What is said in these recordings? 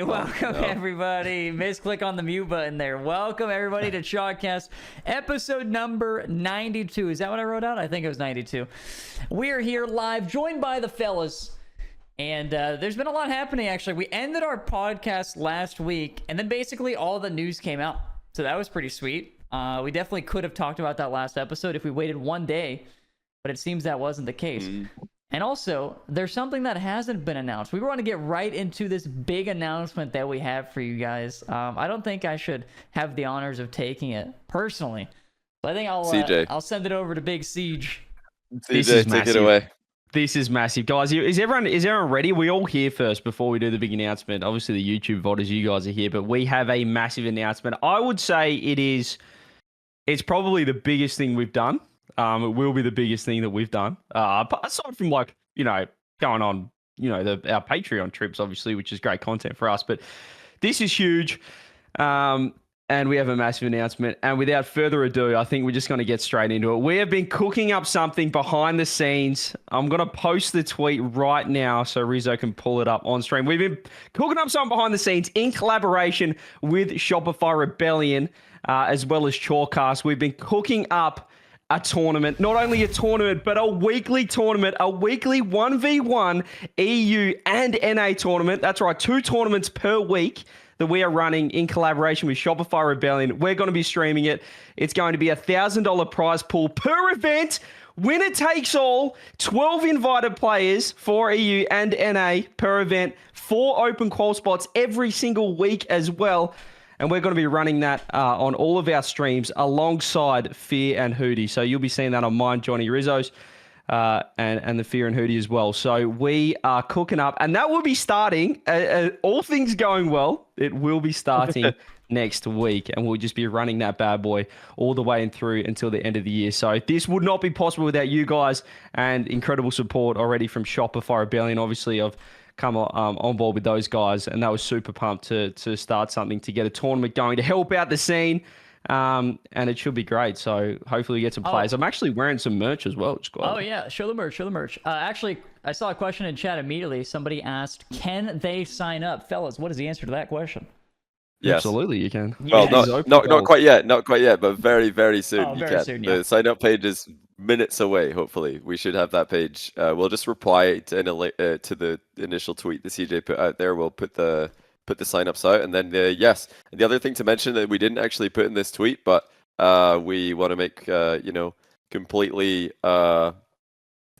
welcome everybody. Misclick on the mute button there. Welcome everybody to Chalkcast, episode number 92. Is that what I wrote out? I think it was 92. We are here live, joined by the fellas. And there's been a lot happening, actually. We ended our podcast last week, and then basically all the news came out. So that was pretty sweet. We definitely could have talked about that last episode if we waited one day, but it seems that wasn't the case. And also, there's something that hasn't been announced. We want to get right into this big announcement that we have for you guys. I don't think I should have the honors of taking it personally. So I think I'll send it over to Big Siege. CJ, take it away. This is massive, guys. Is everyone ready? We all here first before we do the big announcement. Obviously, the YouTube voters, you guys are here, but we have a massive announcement. I would say it's probably the biggest thing we've done. It will be the biggest thing that we've done. Aside from going on, our Patreon trips, obviously, which is great content for us. But this is huge. And we have a massive announcement. And without further ado, I think we're just going to get straight into it. We have been cooking up something behind the scenes. I'm going to post the tweet right now so Rizzo can pull it up on stream. We've been cooking up something behind the scenes in collaboration with Shopify Rebellion, as well as Chalkcast. We've been cooking up a tournament, not only a tournament, but a weekly tournament, a weekly 1v1 EU and NA tournament. That's right, 2 tournaments per week that we are running in collaboration with Shopify Rebellion. We're going to be streaming it. It's going to be a $1,000 prize pool per event. Winner takes all. 12 invited players for EU and NA per event. 4 open qual spots every single week as well. And we're going to be running that on all of our streams alongside Fear and Hootie. So you'll be seeing that on mine, Johnny Rizzo's, and the Fear and Hootie as well. So we are cooking up, and that will be starting, all things going well, it will be starting next week, and we'll just be running that bad boy all the way through until the end of the year. So this would not be possible without you guys and incredible support already from Shopify Rebellion. Obviously, I've come on board with those guys, and that was super pumped to start something, to get a tournament going, to help out the scene, and it should be great. So hopefully we get some players. I'm actually wearing some merch as well. Oh yeah, show the merch. Actually, I saw a question in chat immediately. Somebody asked, can they sign up? Fellas, what is the answer to that question? Yes. Absolutely, you can. Well, not quite yet, but very, very soon you can. Soon, yeah. The sign up page is minutes away. Hopefully, we should have that page. We'll just reply to the initial tweet that CJ put out there. We'll put the sign-ups out, and then yes. And the other thing to mention that we didn't actually put in this tweet, but we want to make completely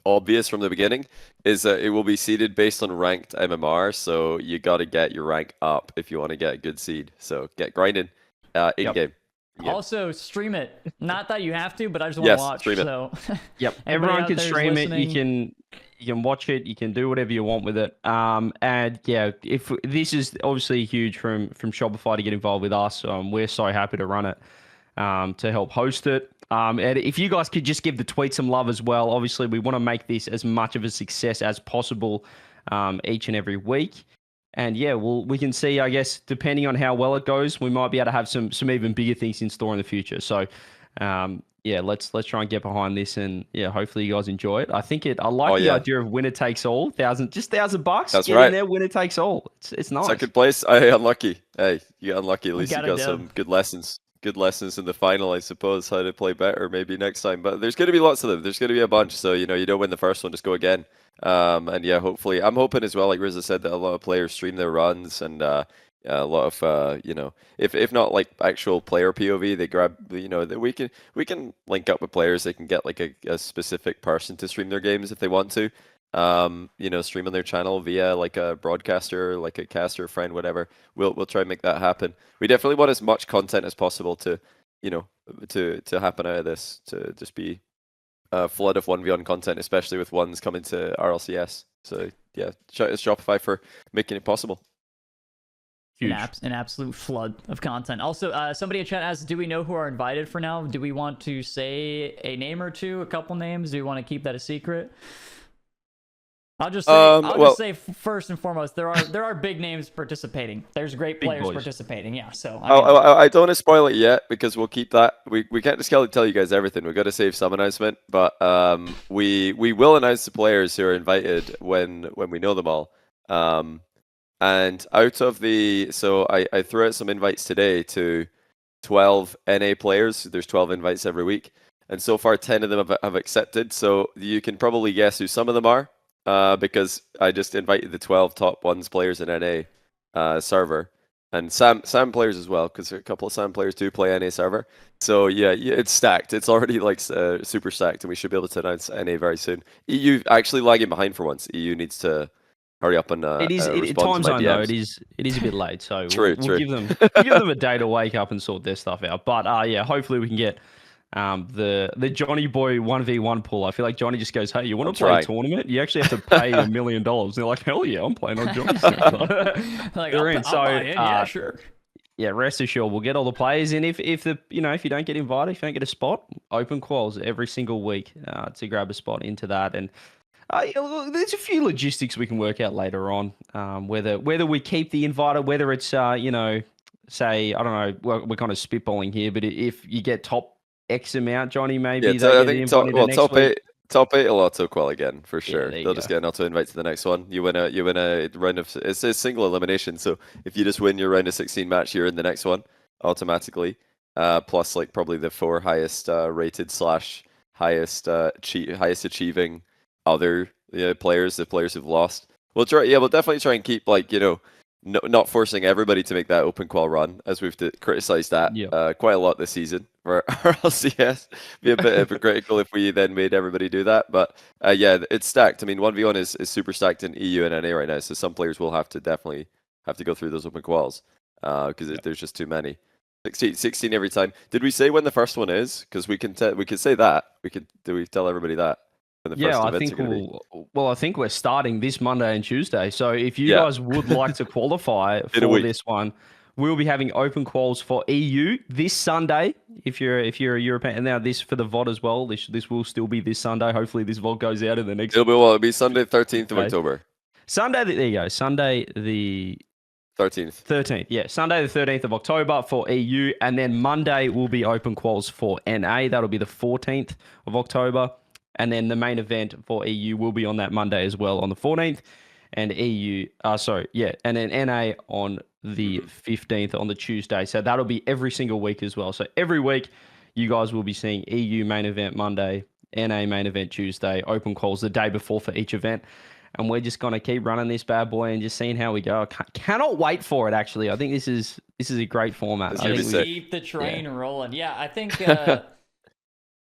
obvious from the beginning, is that it will be seeded based on ranked MMR. So you got to get your rank up if you want to get a good seed. So get grinding in game. Yep. Also, stream it. Not that you have to, but I just want to watch. Stream it. So yep, everyone can stream it. You can watch it. You can do whatever you want with it. And yeah, if this is obviously huge from Shopify to get involved with us, we're so happy to run it, to help host it. And if you guys could just give the tweet some love as well. Obviously, we want to make this as much of a success as possible each and every week. And yeah, we can see, I guess, depending on how well it goes, we might be able to have some even bigger things in store in the future. So yeah, let's try and get behind this, and yeah, hopefully you guys enjoy it. I like the idea of winner takes all. $1,000. That's get right. In there, winner takes all. It's nice. Second place, unlucky. Hey, you got unlucky. At least you got some good lessons. Good lessons in the final, I suppose, how to play better maybe next time. But there's going to be lots of them. There's going to be a bunch. So, you don't win the first one, just go again. And yeah, hopefully, I'm hoping as well, like Rizzo said, that a lot of players stream their runs, and a lot of, if not like actual player POV, they grab, that we can link up with players. They can get like a specific person to stream their games if they want to. Stream on their channel via like a broadcaster, like a caster, friend, whatever. We'll try and make that happen. We definitely want as much content as possible to happen out of this, to just be a flood of 1v1 content, especially with ones coming to RLCS. So yeah, shout out to Shopify for making it possible. An absolute flood of content. Also, somebody in chat asked, do we know who are invited for now? Do we want to say a name or two, a couple names? Do we want to keep that a secret? I'll just say first and foremost, there are big names participating. There's great players participating. Yeah, so I don't want to spoil it yet, because we'll keep that. We can't just tell you guys everything. We've got to save some announcement, but we will announce the players who are invited when we know them all. And out of so I threw out some invites today to 12 NA players. There's 12 invites every week. And so far, 10 of them have accepted. So you can probably guess who some of them are because I just invited the 12 top ones players in NA server. And SAM players as well, because a couple of SAM players do play NA server. So yeah, it's stacked. It's already like super stacked, and we should be able to announce NA very soon. EU actually lagging behind for once. EU needs to hurry up and it is respond time to my zone though. DMs. It is a bit late, so True. we'll give them a day to wake up and sort their stuff out. But yeah, hopefully we can get the Johnny Boy 1v1 pool. I feel like Johnny just goes, "Hey, you want to play a tournament? You actually have to pay $1 million." They're like, "Hell yeah, I'm playing on Johnny's." Like, they're in. So yeah, sure. Yeah, rest assured, we'll get all the players in. If if you don't get invited, if you don't get a spot, open quals every single week to grab a spot into that. And there's a few logistics we can work out later on. Whether we keep the inviter, whether it's say I don't know, we're kind of spitballing here, but if you get top X amount, Johnny, maybe I think top eight will auto qual again for sure. Yeah, They'll just get an auto invite to the next one. You win a round of it's a single elimination. So if you just win your round of 16 match, you're in the next one automatically. Plus like probably the 4 highest rated / highest achieving other players, the players who've lost. We'll definitely try and keep not forcing everybody to make that open qual run, as we've criticized that quite a lot this season for RLCS. Be a bit hypocritical if we then made everybody do that. But it's stacked. I mean, 1v1 is super stacked in EU and NA right now, so some players will definitely have to go through those open quals because there's just too many. 16 every time. Did we say when the first one is? Because we can say that. Do we tell everybody that? I think we're starting this Monday and Tuesday. So if you guys would like to qualify for this one, we'll be having open quals for EU this Sunday. If you're a European, and now this for the VOD as well. This will still be this Sunday. Hopefully this VOD goes out in the next. It'll be Sunday 13th of October. Sunday. There you go. Sunday the 13th. Yeah, Sunday the 13th of October for EU, and then Monday will be open quals for NA. That'll be the 14th of October. And then the main event for EU will be on that Monday as well on the 14th. And and then NA on the 15th on the Tuesday. So that'll be every single week as well. So every week you guys will be seeing EU main event Monday, NA main event Tuesday, open calls the day before for each event. And we're just going to keep running this bad boy and just seeing how we go. I cannot wait for it, actually. I think this is a great format. I think we keep the train rolling. Yeah, I think...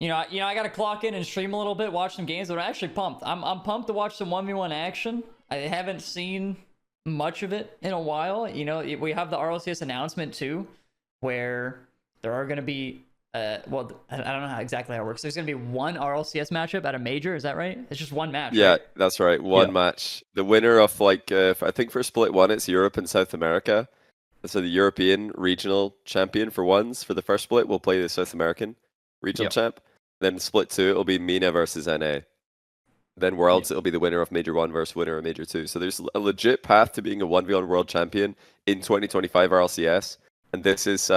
I got to clock in and stream a little bit, watch some games, but I'm actually pumped. I'm pumped to watch some 1v1 action. I haven't seen much of it in a while. We have the RLCS announcement too, where there are going to be, I don't know exactly how it works. There's going to be one RLCS matchup at a major. Is that right? It's just one match. Yeah, right? That's right. One match. The winner of I think for split one, it's Europe and South America. So the European regional champion for ones for the first split will play the South American regional champ. Then split 2, it'll be MENA versus NA. Then Worlds, it'll be the winner of Major 1 versus winner of Major 2. So there's a legit path to being a 1v1 world champion in 2025 RLCS. And this is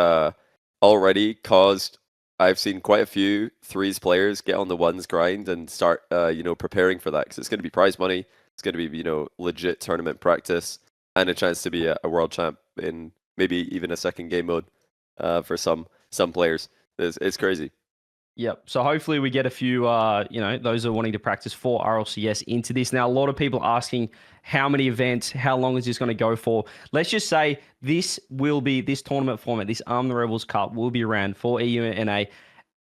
already caused, I've seen quite a few threes players get on the ones grind and start, preparing for that. Because it's going to be prize money. It's going to be, legit tournament practice and a chance to be a world champ in maybe even a second game mode for some players. It's crazy. Yep. So hopefully we get a few, those who are wanting to practice for RLCS into this. Now, a lot of people are asking how many events, how long is this going to go for? Let's just say this tournament format, this Arm the Rebels Cup will be around for EU and NA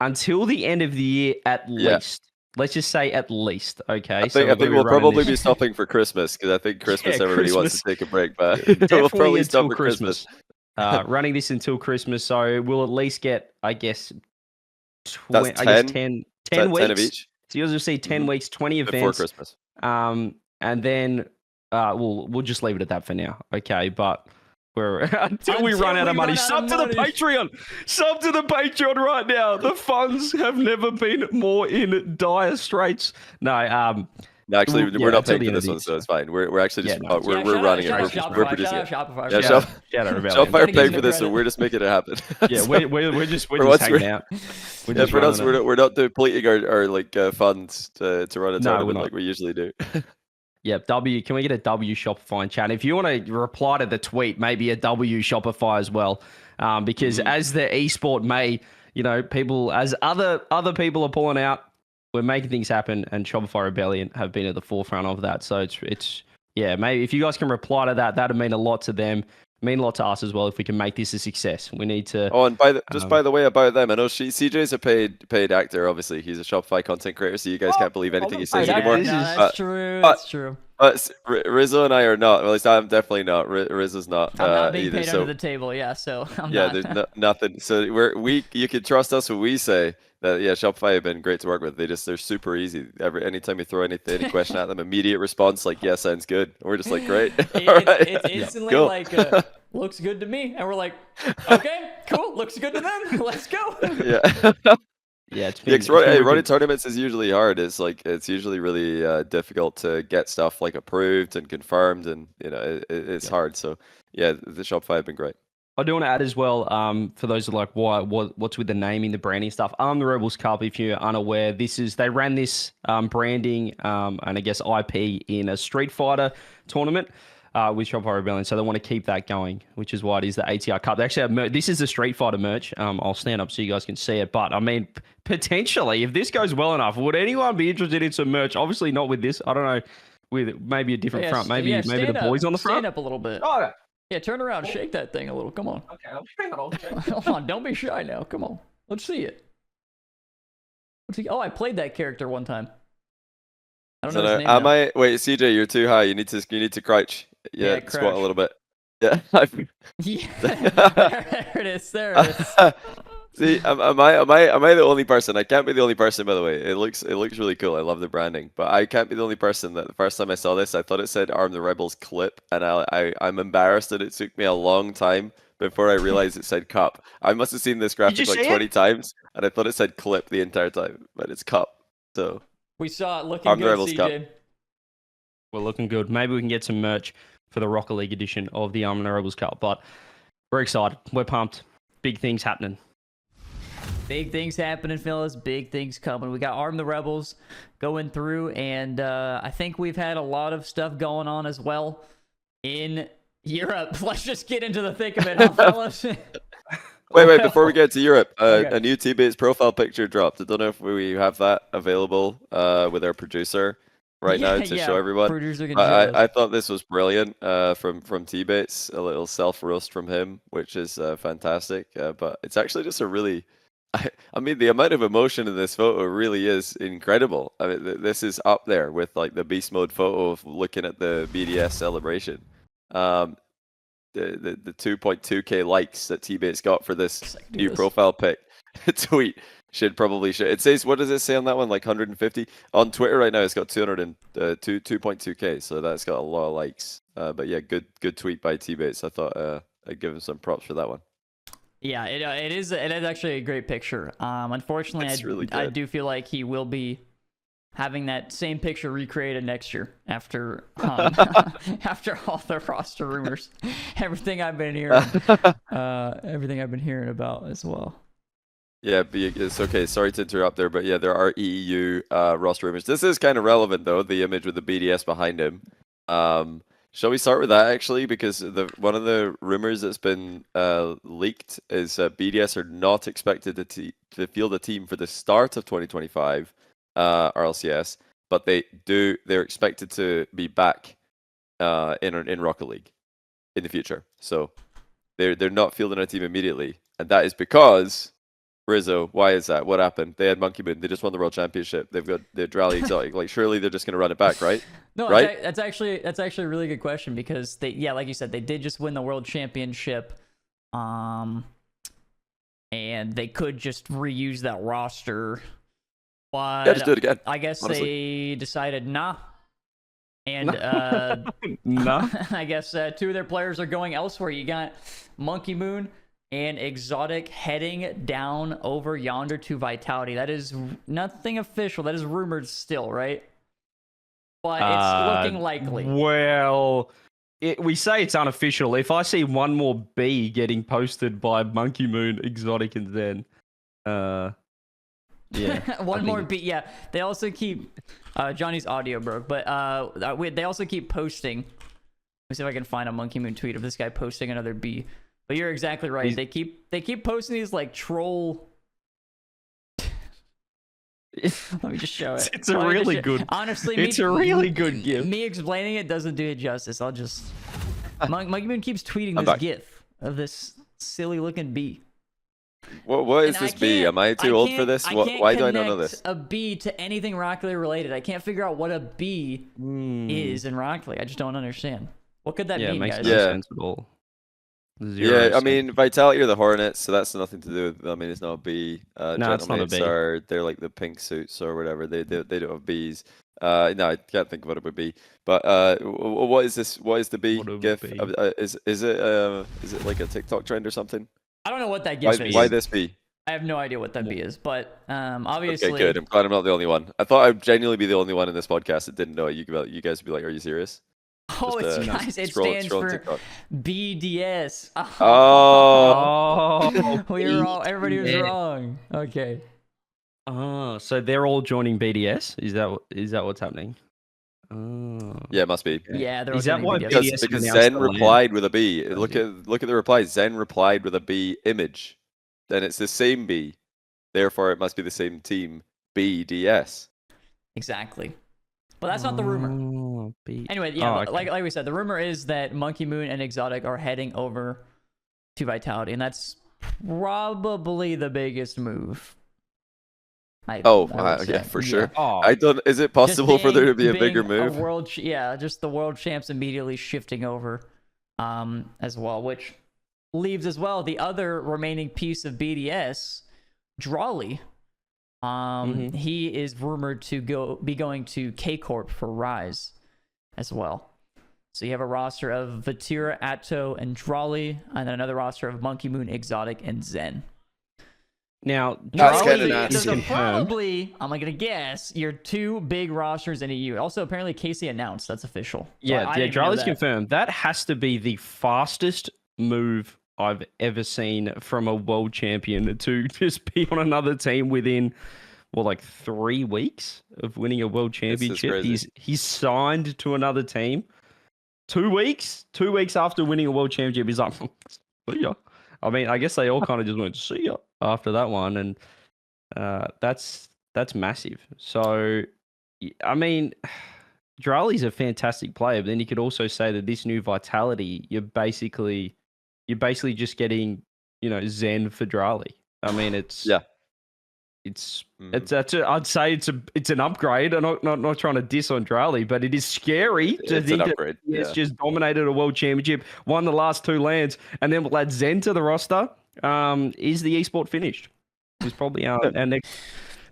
until the end of the year at least. Let's just say at least, okay? I think we'll probably be stopping for Christmas because I think everybody wants to take a break, but we'll probably stop for Christmas. Running this until Christmas, so we'll at least get, I guess... 10 weeks. 10 of each. So you'll just see 10 weeks, 20 events before Christmas. And then we'll just leave it at that for now. Okay, but until we run out of money. Sub to the Patreon. Sub to the Patreon right now. The funds have never been more in dire straits. No, actually, we're not paying for this one, so it's fine. We're actually just we're running it. We're producing it. Shopify. Shopify paying for this, so we're just making it happen. Yeah, we're just hanging out. For us, we're not depleting our funds to run a tournament like we usually do. Yep, W. Can we get a W Shopify in chat? If you want to reply to the tweet, maybe a W Shopify as well, because as the esport may, people as other people are pulling out, we're making things happen, and Shopify Rebellion have been at the forefront of that. So it's maybe if you guys can reply to that, that'd mean a lot to them, mean a lot to us as well. If we can make this a success, we need to. Oh, and by the way about them, I know CJ's a paid actor. Obviously, he's a Shopify content creator, so you guys can't believe anything he says anymore. No, that's true. That's true. But Rizzo and I are not. Well, at least I'm definitely not. Rizzo's not. I'm not being either, paid under the table. Yeah, so I'm yeah, not. there's nothing. So you can trust us when we say that. Yeah, Shopify have been great to work with. They're super easy. Anytime you throw any question at them, immediate response like, yeah, sounds good. And we're just like, great. It's instantly like, looks good to me, and we're like, okay, cool, looks good to them. Let's go. Yeah. Yeah, running tournaments is usually hard. It's usually really difficult to get stuff like approved and confirmed, and it's hard. So yeah, the Shopify have been great. I do want to add as well, for those who are like, what's with the naming, the branding stuff. The Rebels Cup, if you're unaware, they ran this branding and I guess IP in a Street Fighter tournament. With Shopify Rebellion, so they want to keep that going, which is why it is the ATR Cup. They actually have this is the Street Fighter merch. I'll stand up so you guys can see it. But I mean, potentially, if this goes well enough, would anyone be interested in some merch? Obviously, not with this. I don't know, with maybe a different front. Maybe the boys on the front. Stand up a little bit. Oh, yeah, turn around, shake that thing a little. Come on. Okay, hang on. Hold on, don't be shy now. Come on, let's see it. Oh, I played that character one time. I don't know his name. Wait, CJ, you're too high. You need to crouch. Yeah, crouch. Squat a little bit. Yeah. Yeah. There it is. See, am I the only person? I can't be the only person, by the way. It looks really cool. I love the branding, but I can't be the only person that the first time I saw this, I thought it said "Arm the Rebels Clip," and I'm embarrassed that it took me a long time before I realized it said Cup. I must have seen this graphic like 20 times, and I thought it said Clip the entire time, but it's Cup. So we saw it looking good, CJ. Cup. We're looking good. Maybe we can get some merch for the Rocket League edition of the Arm the Rebels Cup, but we're excited. We're pumped. Big things happening. Big things happening, fellas. Big things coming. We got Arm the Rebels going through, and I think we've had a lot of stuff going on as well in Europe. Let's just get into the thick of it, huh, fellas? Wait, before we get to Europe, a new Tbates profile picture dropped. I don't know if we have that available with our producer now to show everyone. I thought this was brilliant from Tbates, a little self-roast from him, which is fantastic. But it's actually just a really... I mean, the amount of emotion in this photo really is incredible. I mean, this is up there with like the beast mode photo of looking at the BDS celebration. The 2.2k likes that Tbates got for this new profile pic tweet should. It says, what does it say on that one? Like 150 on Twitter right now. It's got 2.2k, so that's got a lot of likes. But yeah, good tweet by Tbates. I thought I'd give him some props for that one. Yeah, it is actually a great picture. Unfortunately, I do feel like he will be having that same picture recreated next year after after all the roster rumors, everything I've been hearing about as well. Yeah, it's okay. Sorry to interrupt there, but yeah, there are EU roster rumors. This is kind of relevant though, the image with the BDS behind him. Shall we start with that actually? Because one of the rumors that's been leaked is BDS are not expected to field a team for the start of 2025 RLCS, but they're expected to be back in Rocket League in the future. So they're not fielding a team immediately, and that is because Rizzo. Why is that? What happened? They had MonkeyM00n. They just won the world championship. They've got the Dralii ExoTiiK. Like surely they're just going to run it back, right? No, right? That's actually a really good question because like you said, they did just win the world championship, and they could just reuse that roster. But just do it again. I guess honestly. They decided nah. And nah. I guess two of their players are going elsewhere. You got MonkeyM00n and ExoTiiK heading down over yonder to Vitality. That is nothing official. That is rumored still, right? But it's looking likely. Well, we say it's unofficial. If I see one more B getting posted by MonkeyM00n, ExoTiiK, and Zen, Yeah. One more B. Yeah, they also keep Johnny's audio broke, but they also keep posting. Let me see if I can find a M0nkeyM00n tweet of this guy posting another B. But you're exactly right. They keep posting these like troll. Let me just show it. It's a really good. Honestly, it's a really good GIF. Me explaining it doesn't do it justice. I'll just. M0nkeyM00n keeps tweeting this GIF of this silly looking bee. What is this bee? Am I too old for this? Why do I not know this? A bee to anything Rocket League related. I can't figure out what a bee is in Rocket League. I just don't understand. What could that mean, makes guys? no sense at all. I mean, Vitality are the Hornets, so that's nothing to do with. I mean, it's not a bee. No, it's not a bee. They're like the pink suits or whatever. They don't have bees. No, I can't think of what it would be. But what is this? What is the bee GIF? Is it like a TikTok trend or something? I don't know what that GIF is. Why this bee? I have no idea what that bee is, but obviously. Okay, good. I'm glad I'm not the only one. I thought I'd genuinely be the only one in this podcast that didn't know it. You guys would be like, "Are you serious?" Oh, guys, it stands for BDS. Oh. We were all. Everybody was wrong. Okay. Oh, so they're all joining BDS? Is that what's happening? Oh. Yeah, it must be. Yeah, they're all is that why BDS? Because Zen replied with a B. Look at the reply. Zen replied with a B image. Then it's the same B. Therefore, it must be the same team. BDS. Exactly. But that's not the rumor. Anyway, yeah, okay. like we said, the rumor is that M0nkeyM00n and ExoTiiK are heading over to Vitality, and that's probably the biggest move. Yeah, for sure. I don't. Is it possible for there to be a bigger move? Just the world champs immediately shifting over, as well, which leaves as well the other remaining piece of BDS, Dralii. He is rumored to be going to Corp for Rise as well. So you have a roster of Vatira, Atto, and Dralii, and then another roster of M0nkeyM00n, ExoTiiK, and Zen. Now, Dralii is probably, I'm gonna guess, your two big rosters in EU. Also, apparently, KC announced that's official. Yeah, Dralii's confirmed. That has to be the fastest move I've ever seen from a world champion to just be on another team within, like 3 weeks of winning a world championship. He's signed to another team. 2 weeks? 2 weeks after winning a world championship, he's like, see ya. I mean, I guess they all kind of just went, see ya, after that one. And that's massive. So, I mean, Dralii's a fantastic player, but then you could also say that this new Vitality, you're basically just getting, Zen for Dralii. I mean, I'd say it's an upgrade. I'm not trying to diss on Dralii, but it is scary to think that it's just dominated a world championship, won the last 2 lands, and then we'll add Zen to the roster. Is the esport finished? Is probably our next.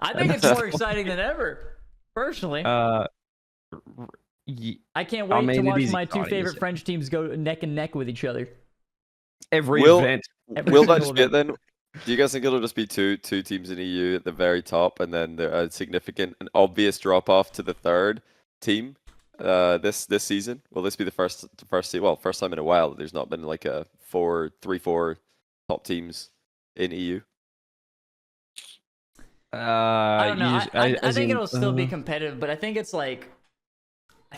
I think it's more exciting than ever, personally. I can't wait to watch my 2 favorite French teams go neck and neck with each other. Every event. Will that just be it then? Do you guys think it'll just be two teams in EU at the very top, and then a significant and obvious drop off to the third team this season? Will this be the first time in a while that there's not been like a 4 top teams in EU? I don't know. I think it'll still be competitive, but I think it's like.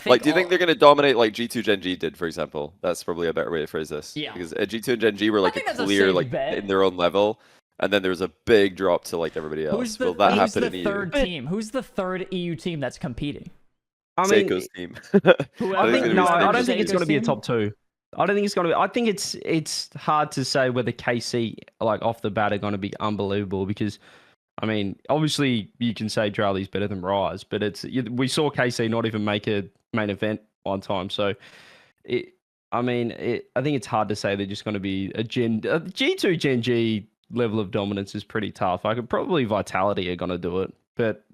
Do you think they're going to dominate like G2 Gen G did, for example? That's probably a better way to phrase this. Yeah. Because G2 and Gen G were like a clear, in their own level, and then there was a big drop to like everybody else. Will that happen in EU? Third team? Who's the third EU team that's competing? I mean, Seiko's team. I don't think it's going to be a top 2. I don't think it's going to be. I think it's hard to say whether KC like off the bat are going to be unbelievable because. I mean, obviously you can say Dralii's better than Rise, but we saw KC not even make a main event one time. So, I think it's hard to say they're just going to be a G2 Gen G level of dominance is pretty tough. I could probably Vitality are going to do it, but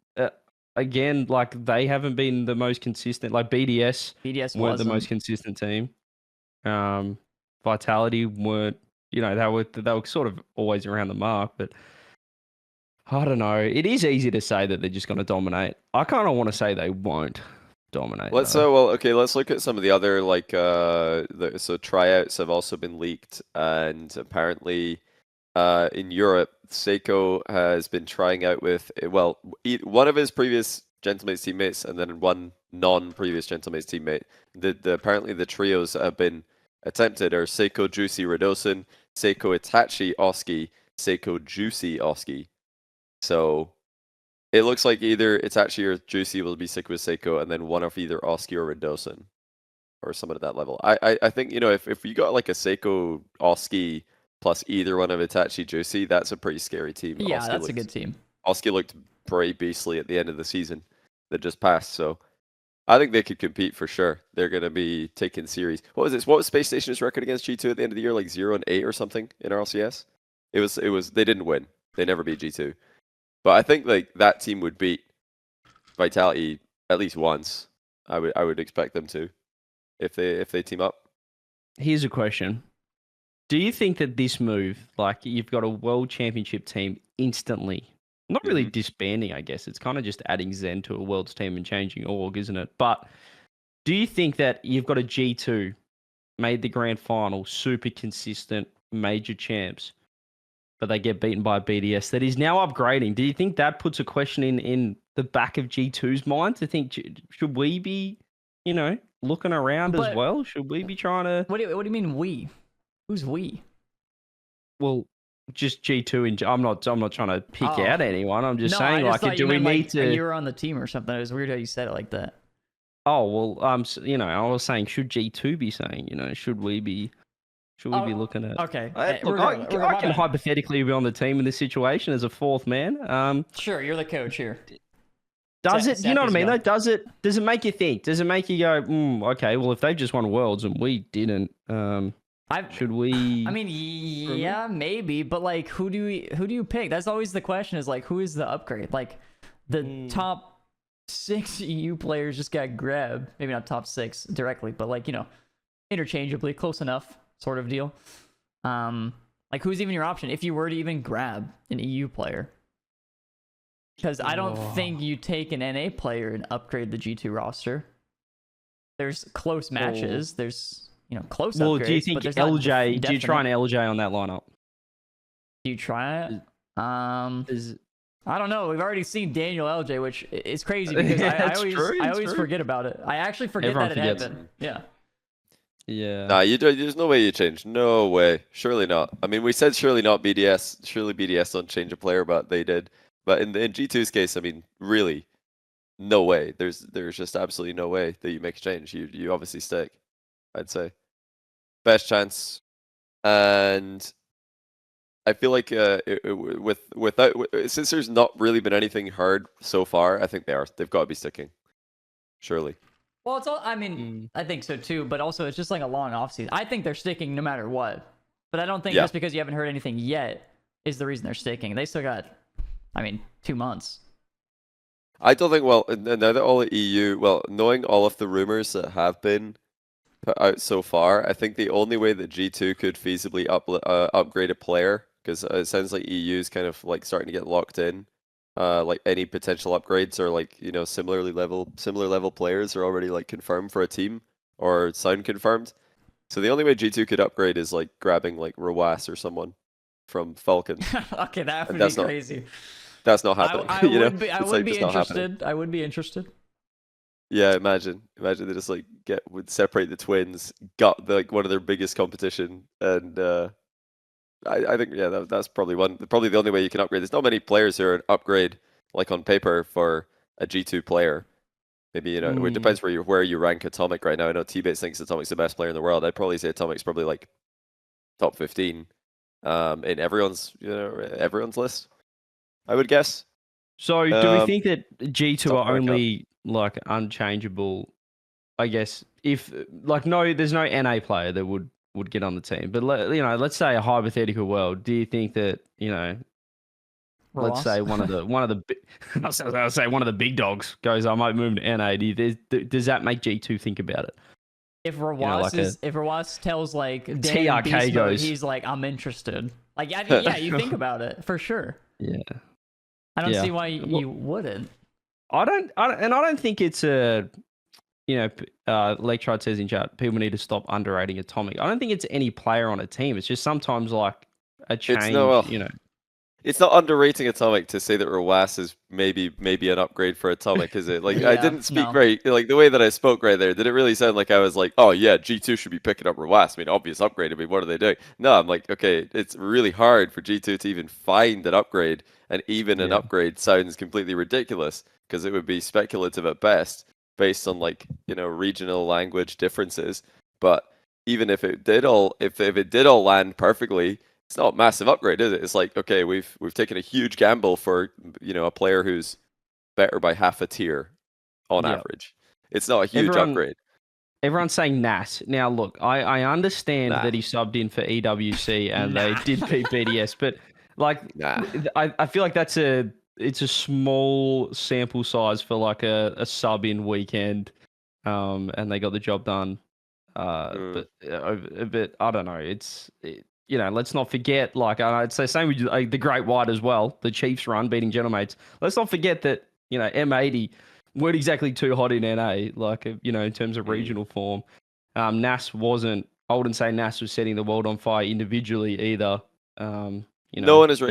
again, like they haven't been the most consistent. Like BDS weren't the most consistent team. Vitality weren't. They were sort of always around the mark, but. I don't know. It is easy to say that they're just going to dominate. I kind of want to say they won't dominate. Let's look at some of the other so tryouts have also been leaked, and apparently in Europe, Seiko has been trying out with, well, one of his previous Gentlemates teammates and then one non-previous Gentlemates teammate. Apparently the trios that have been attempted are Seiko Juicy Radosin, Seiko Itachi Oski, Seiko Juicy Oski. So it looks like either Itachi or Juicy will be sick with Seiko, and then one of either Oski or Radosin, or someone at that level. I think, if you got like a Seiko Oski plus either one of Itachi Juicy, that's a pretty scary team. Yeah, that's a good team. Oski looked pretty beastly at the end of the season that just passed, so I think they could compete for sure. They're going to be taking series. What was Space Station's record against G2 at the end of the year? Like 0-8 or something in RLCS? It was they didn't win. They never beat G2. But I think like that team would beat Vitality at least once. I would expect them to if they team up. Here's a question. Do you think that this move, like you've got a world championship team instantly, not really disbanding, I guess, it's kind of just adding Zen to a world's team and changing org, isn't it? But do you think that you've got a G2, made the grand final, super consistent, major champs, but they get beaten by a BDS that is now upgrading? Do you think that puts a question in the back of G2's mind to think, should we be, looking around as well? Should we be trying to... What do you mean we? Who's we? Well, just G2. I'm not trying to pick out anyone. I'm just saying, do we need to... You were on the team or something. It was weird how you said it like that. Oh, well, I was saying, should G2 be saying, should we be looking at... Okay. Look, I can hypothetically be on the team in this situation as a fourth man. Sure, you're the coach here. Does it, you know what I mean, though? Does it make you think? Does it make you go, okay, well, if they've just won Worlds and we didn't, should we... I mean, yeah, maybe, but like, who do you pick? That's always the question, is like, who is the upgrade? Like, the top 6 EU players just got grabbed. Maybe not top 6 directly, but like, interchangeably, close enough sort of deal. Like, who's even your option if you were to even grab an EU player? Because I don't think you take an NA player and upgrade the G2 roster. There's close matches. There's close upgrades. Well, do you think LJ? Do you try an LJ on that lineup? Do you try it? I don't know. We've already seen Daniel LJ, which is crazy because I always forget about it. I actually forget that it happened. Yeah. Yeah. Nah, there's no way you change. No way. Surely not. I mean, we said surely not BDS. Surely BDS don't change a player, but they did. But in G2's case, I mean, really, no way. There's just absolutely no way that you make a change. You obviously stick, I'd say. Best chance. And I feel like since there's not really been anything heard so far, I think they've got to be sticking. Surely. Well, it's all. I mean, I think so too. But also, it's just like a long offseason. I think they're sticking no matter what. But I don't think just because you haven't heard anything yet is the reason they're sticking. They still got, 2 months. I don't think. Well, now that all the EU, knowing all of the rumors that have been put out so far, I think the only way that G2 could feasibly upgrade a player, because it sounds like EU is kind of like starting to get locked in. Like any potential upgrades or like similar level players are already like confirmed for a team or sound confirmed. So the only way G2 could upgrade is like grabbing like Rawas or someone from Falcon. Okay, that would be crazy. That's not happening. I would be interested. I would be interested. Yeah, imagine they just like would separate the twins, got like one of their biggest competition, and I think that's probably the only way you can upgrade. There's not many players who are an upgrade like on paper for a G2 player. Maybe it depends where you rank Atomic right now. I know Tbates thinks Atomic's the best player in the world. I'd probably say Atomic's probably like top 15 in everyone's list, I would guess. So do we think that G2 are only like unchangeable? I guess if like there's no NA player that would get on the team, but let's say a hypothetical world. Do you think that let's say one of the big dogs goes, I might move to NA. Does that make G2 think about it? If Rawas if Rawas tells like Dan TRK goes, he's like, I'm interested. Like you think about it for sure. Yeah. I don't see why you wouldn't. I don't think it's a. Lectride says in chat, people need to stop underrating Atomic. I don't think it's any player on a team. It's just sometimes like a change. It's not underrating Atomic to say that Rawas is maybe an upgrade for Atomic, is it? Like, I didn't speak like the way that I spoke right there. Did it really sound like I was like, oh yeah, G2 should be picking up Rawas? I mean, obvious upgrade. I mean, what are they doing? No, I'm like, okay, it's really hard for G2 to even find an upgrade, and even an upgrade sounds completely ridiculous because it would be speculative at best based on like, regional language differences. But even if it did all land perfectly, it's not a massive upgrade, is it? It's like, okay, we've taken a huge gamble for a player who's better by half a tier on average. It's not a huge upgrade. Everyone's saying Nas. Now, look, I understand that he subbed in for EWC and they did beat BDS, but like, I feel like it's a small sample size for like a sub in weekend, and they got the job done. But I don't know. Let's not forget, like, I'd say same with the Great White as well, the Chiefs run beating Gentlemates. Let's not forget that, M80 weren't exactly too hot in NA, like, in terms of regional form. Nas wasn't, I wouldn't say Nas was setting the world on fire individually either. No one's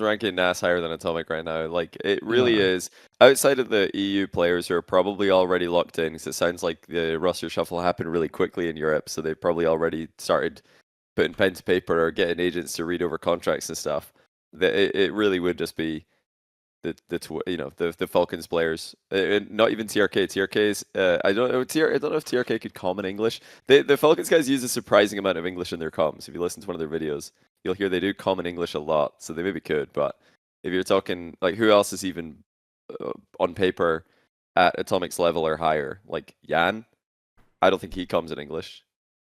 ranking Nas higher than Atomic right now. Like, it really is. Outside of the EU players who are probably already locked in, because it sounds like the roster shuffle happened really quickly in Europe, so they probably already started putting pen to paper or getting agents to read over contracts and stuff. It really would just be the Falcons players, not even TRK. TRK's I don't know if TRK could comment English. The Falcons guys use a surprising amount of English in their comms. If you listen to one of their videos, you'll hear they do comment English a lot, so they maybe could. But if you're talking like who else is even on paper at Atomic's level or higher, like Jan, I don't think he comes in English.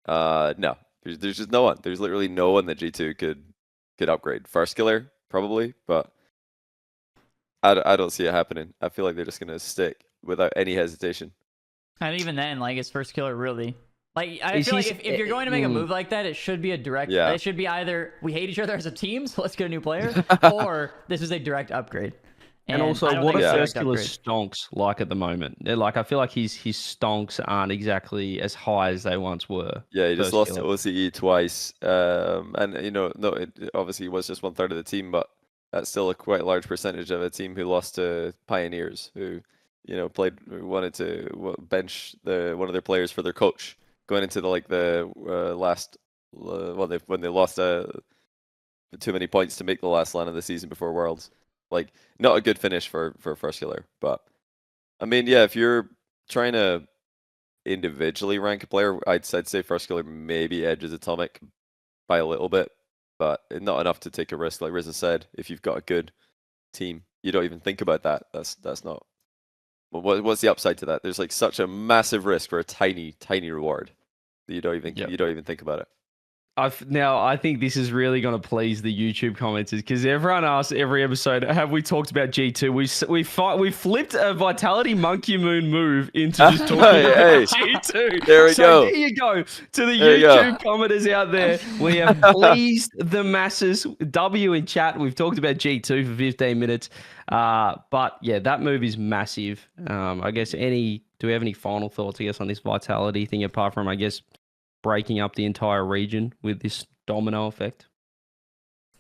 No. There's just no one. There's literally no one that G2 could upgrade. First killer, probably, but I don't see it happening. I feel like they're just gonna stick without any hesitation. And even then, like, his first killer really, like, I feel like if you're going to make a move like that, it should be a direct. Yeah. It should be either we hate each other as a team, so let's get a new player, or this is a direct upgrade. And also, what are first killer stonks like at the moment? Like, I feel like his stonks aren't exactly as high as they once were. Yeah, he just lost to OCE twice. And, it obviously was just 1/3 of the team, but that's still a quite large percentage of a team who lost to Pioneers, who, wanted to bench one of their players for their coach going into the last, when they lost too many points to make the last LAN of the season before Worlds. Like, not a good finish for first killer. But I mean, yeah, if you're trying to individually rank a player, I'd say first killer maybe edges Atomic by a little bit, but not enough to take a risk. Like Rizza said, if you've got a good team, you don't even think about that. That's not. What's the upside to that? There's like such a massive risk for a tiny reward that you don't even think about it. Now, I think this is really going to please the YouTube commenters, because everyone asks every episode, have we talked about G2? We flipped a Vitality M0nkeyM00n move into just talking about G2. There we go. There you go. To the YouTube commenters out there, we have pleased the masses. W in chat, we've talked about G2 for 15 minutes. But yeah, that move is massive. I guess do we have any final thoughts, I guess, on this Vitality thing, apart from, I guess, breaking up the entire region with this domino effect?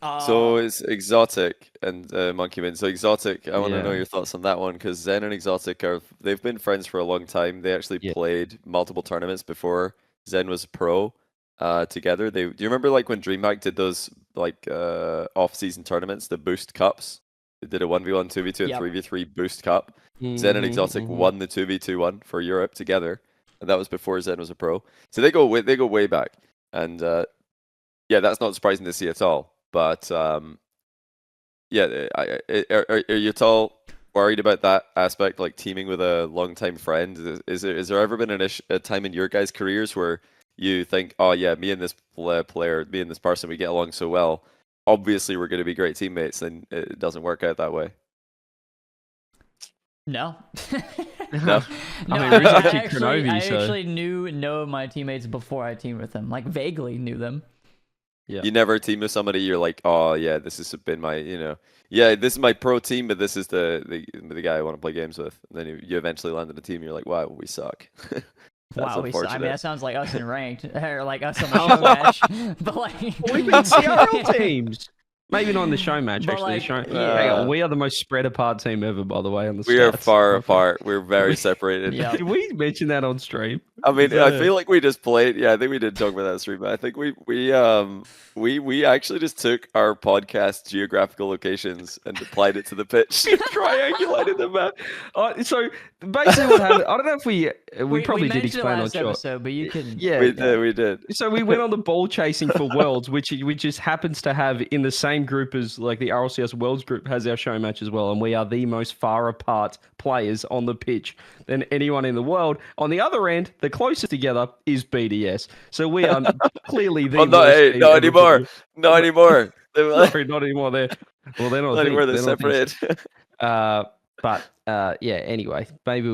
So it's ExoTiiK and M0nkeyM00n. So ExoTiiK, I want to know your thoughts on that one, because Zen and ExoTiiK they've been friends for a long time. They actually played multiple tournaments before Zen was a pro together. Do you remember like when DreamHack did those like off-season tournaments, the Boost Cups? They did a 1v1, 2v2, and 3v3 Boost Cup. Zen and ExoTiiK won the 2v2 one for Europe together. And that was before Zen was a pro. So they go way back. And that's not surprising to see at all. But are you at all worried about that aspect, like teaming with a longtime friend? Is there ever been a time in your guys' careers where you think, oh yeah, me and this person, we get along so well, obviously we're going to be great teammates, and it doesn't work out that way? No. No. I actually knew of my teammates before I teamed with them. Like, vaguely knew them. Yeah. You never team with somebody, you're like, oh yeah, this has been my, this is my pro team, but this is the guy I want to play games with. And then you eventually land in a team, and you're like, wow, we suck. Wow, unfortunate. I mean, that sounds like us in ranked, or like us on the show match. But like, we can CRL teams. Maybe not in the show match, But, actually. like, Hang yeah. on, we are the most spread apart team ever, by the way, on the We stats. are far apart. We're very separated. Yeah. Did we mention that on stream? I mean, I feel like we just played. Yeah, I think we did talk about that stream. But I think we actually just took our podcast geographical locations and applied it to the pitch. Triangulated the map. So basically, what happened? I don't know if we probably did mentioned explain it on last shot. episode, but you can. Yeah, We did. So we went on the ball chasing for Worlds, which just happens to have in the same group as like the RLCS Worlds group has our show match as well, and we are the most far apart players on the pitch than anyone in the world. On the other end, the closest together is BDS. So we are clearly the not anymore. Not anymore. Sorry, not anymore. They're not anymore. They're not separated. Yeah. Anyway, maybe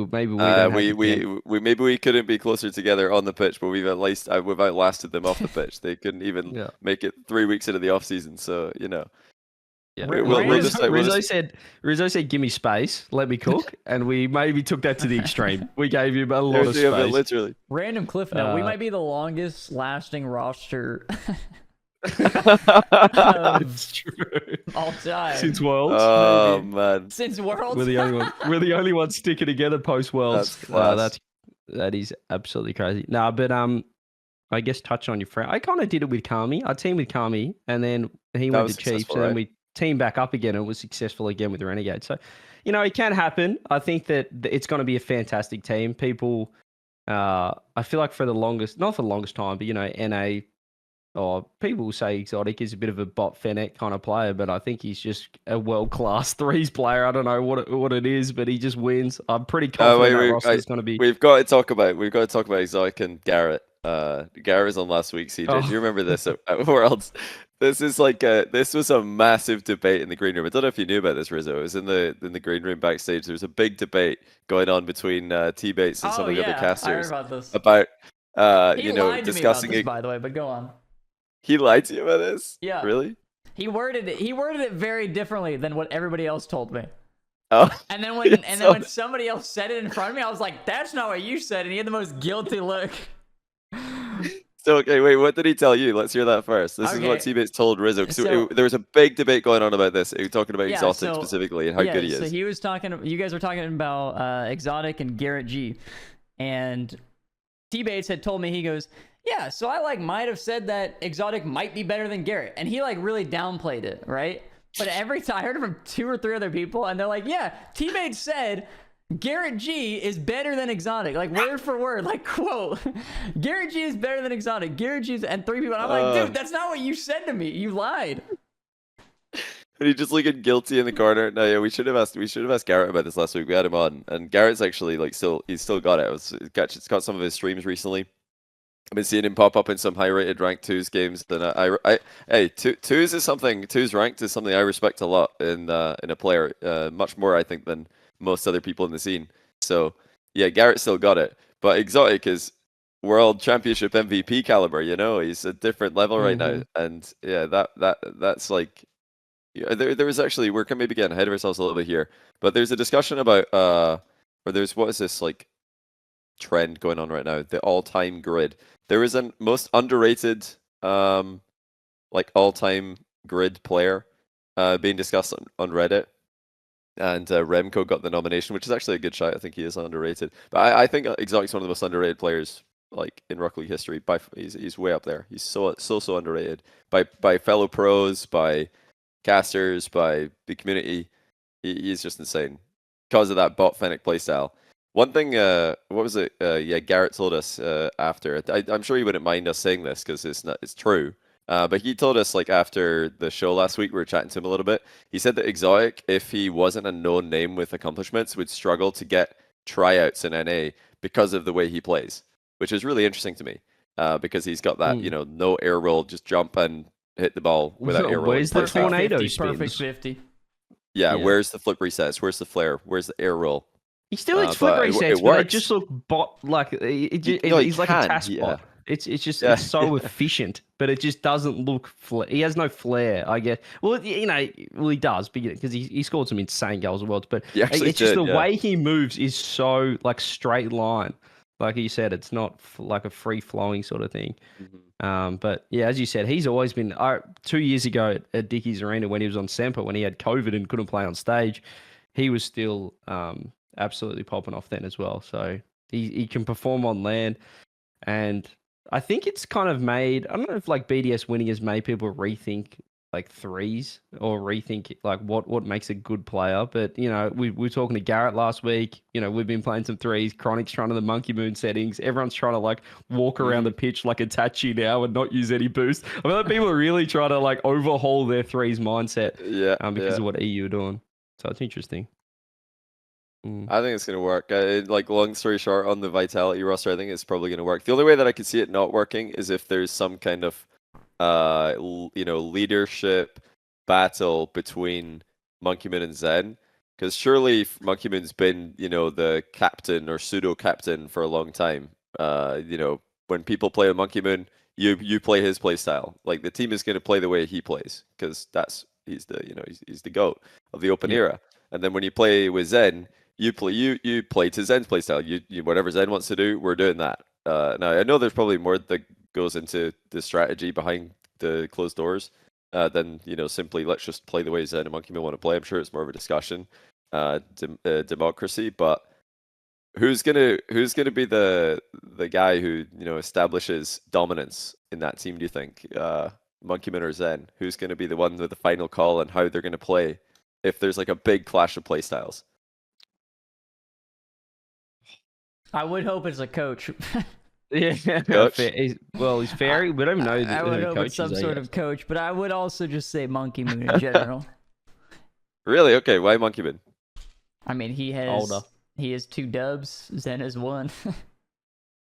we couldn't be closer together on the pitch, but we've outlasted them off the pitch. They couldn't even make it 3 weeks into the off season. So yeah. Rizzo said, "Give me space, let me cook," and we maybe took that to the extreme. We gave him a lot of space. Literally. Random cliff note: we might be the longest lasting roster. It's true. All time Since Worlds. Oh man. Since Worlds. We're the only ones sticking together post Worlds. That is absolutely crazy. No, but I guess touch on your friend. I kind of did it with Karmine. I teamed with Karmine, and then he went to Chiefs, and then we teamed back up again and was successful again with Renegade. So, it can happen. I think that it's going to be a fantastic team. People, I feel like not for the longest time, but NA. Or people will say ExoTiiK is a bit of a bot Fennec kind of player, but I think he's just a world-class threes player. I don't know what it is, but he just wins. I'm pretty confident that roster is going to be. We've got to talk about ExoTiiK and Garrett. Garrett was on last week's CJ. Do you remember this at Worlds? This was a massive debate in the green room. I don't know if you knew about this, Rizzo. It was in the green room backstage. There was a big debate going on between Tbates and some of the other casters. I heard about this. About he lied to discussing me about this, by the way, but go on. He lied to you about this? Yeah. Really? He worded it very differently than what everybody else told me. Oh. And then when somebody else said it in front of me, I was like, "That's not what you said," and he had the most guilty look. So okay, wait, what did he tell you? Let's hear that first. This is what Tbates told Rizzo. There was a big debate going on about this. He was talking about ExoTiiK specifically and how good he is. So he was talking. You guys were talking about ExoTiiK and Garrett G, and Tbates had told me, he goes, "Yeah, so I might have said that ExoTiiK might be better than Garrett," and he really downplayed it, right? But every time I heard it from 2 or 3 other people, and they're like, "Yeah, Tbates said Garrett G is better than ExoTiiK, word for word, quote. Garrett G is better than ExoTiiK. Garrett G is," and 3 people. And I'm like, "Dude, that's not what you said to me. You lied." But he just looking guilty in the corner. No, yeah, we should have asked Garrett about this last week. We had him on, and Garrett's actually he's still got it. It's got some of his streams recently. I've been seeing him pop up in some high-rated ranked 2s games. And twos ranked is something I respect a lot in a player, much more I think than most other people in the scene. So yeah, Garrett still got it, but ExoTiiK is world championship MVP caliber. He's a different level right now, and yeah, that's there was actually, we're maybe getting ahead of ourselves a little bit here, but there's a discussion about what is this trend going on right now? The all-time grid. There is a most underrated all-time grid player being discussed on Reddit, and Remco got the nomination, which is actually a good shout. I think he is underrated, but I think ExoTiiK's one of the most underrated players in Rocket League history. He's way up there. He's so underrated by fellow pros, by casters, by the community. He's just insane because of that bot Fennec playstyle. One thing, what was it? Garrett told us after. I'm sure he wouldn't mind us saying this because it's true. But he told us after the show last week, we were chatting to him a little bit. He said that ExoTiiK, if he wasn't a known name with accomplishments, would struggle to get tryouts in NA because of the way he plays, which is really interesting to me because he's got that no air roll, just jump and hit the ball without air roll. Where's the tornado spins? Perfect 50. Yeah, where's the flip resets? Where's the flare? Where's the air roll? He still hits flip resets, but they just look he's like a task bot. It's just it's so efficient, but it just doesn't look. He has no flair, I guess. Well, he does because he scored some insane goals at Worlds, but it's just the way he moves is so straight line. like you said, it's not like a free flowing sort of thing. Mm-hmm. But yeah, as you said, he's always been. 2 years ago at Dickie's Arena when he was on Semper, when he had COVID and couldn't play on stage, he was still absolutely popping off then as well. So he can perform on land, and I think it's kind of made. I don't know if like BDS winning has made people rethink like threes or rethink like what makes a good player. But we were talking to Garrett last week. We've been playing some threes. Chronic's trying to the M0nkeyM00n settings. Everyone's trying to like walk around the pitch like a Tachi now and not use any boost. I feel like people are really trying to like overhaul their threes mindset. Because of what EU are doing. So it's interesting. I think it's going to work. Like, long story short, on the Vitality roster, I think it's probably going to work. The only way that I could see it not working is if there's some kind of leadership battle between M0nkeyM00n and Zen, because surely M0nkeyM00n's been, the captain or pseudo captain for a long time. When people play with M0nkeyM00n, you play his play style. Like, the team is going to play the way he plays, because he's the GOAT of the open era. And then when you play with Zen, you play to Zen's play style. You whatever Zen wants to do, we're doing that. Now I know there's probably more that goes into the strategy behind the closed doors than simply let's just play the way Zen and M0nkeyM00n want to play. I'm sure it's more of a discussion, democracy. But who's gonna be the guy who establishes dominance in that team? Do you think M0nkeyM00n or Zen? Who's gonna be the one with the final call on how they're gonna play if there's like a big clash of play styles? I would hope it's a coach. Coach? He's fair. We don't even know I would hope it's some sort of coach, but I would also just say M0nkeyM00n in general. Really? Okay. Why M0nkeyM00n? I mean, he has 2 dubs. Zen has 1.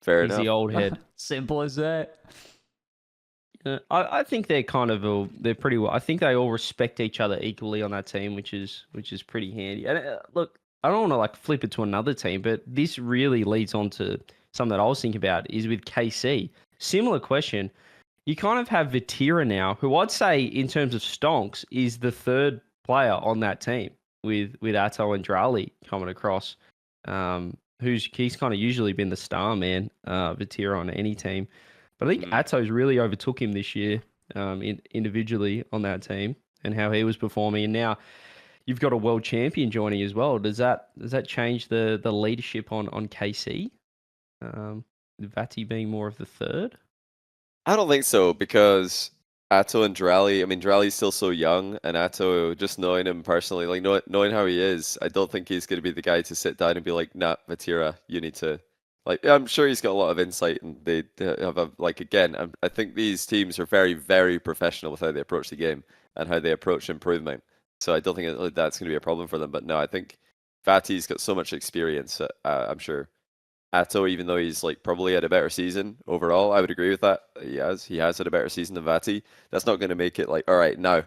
Fair He's enough. the old head. Simple as that. I think they're kind of they're pretty well. I think they all respect each other equally on that team, which is pretty handy. And look, I don't want to like flip it to another team, but this really leads on to something that I was thinking about is with KC. Similar question. You kind of have Vatira now, who I'd say in terms of stonks is the 3rd player on that team with Atto and Dralii coming across. He's kind of usually been the star man, Vatira on any team. But I think Atto's really overtook him this year, individually on that team and how he was performing. And now you've got a world champion joining as well. Does that change the leadership on KC? Vati being more of the 3rd? I don't think so, because Atto and Dralii, Dralii's still so young, and Atto, just knowing him personally, like knowing how he is, I don't think he's going to be the guy to sit down and be like, nah, Vatira, you need to... Like, I'm sure he's got a lot of insight, and they have I think these teams are very, very professional with how they approach the game and how they approach improvement. So I don't think that's going to be a problem for them. But no, I think Vati's got so much experience. I'm sure Atto, even though he's like probably had a better season overall, I would agree with that. He has had a better season than Vati. That's not going to make it like, all right, now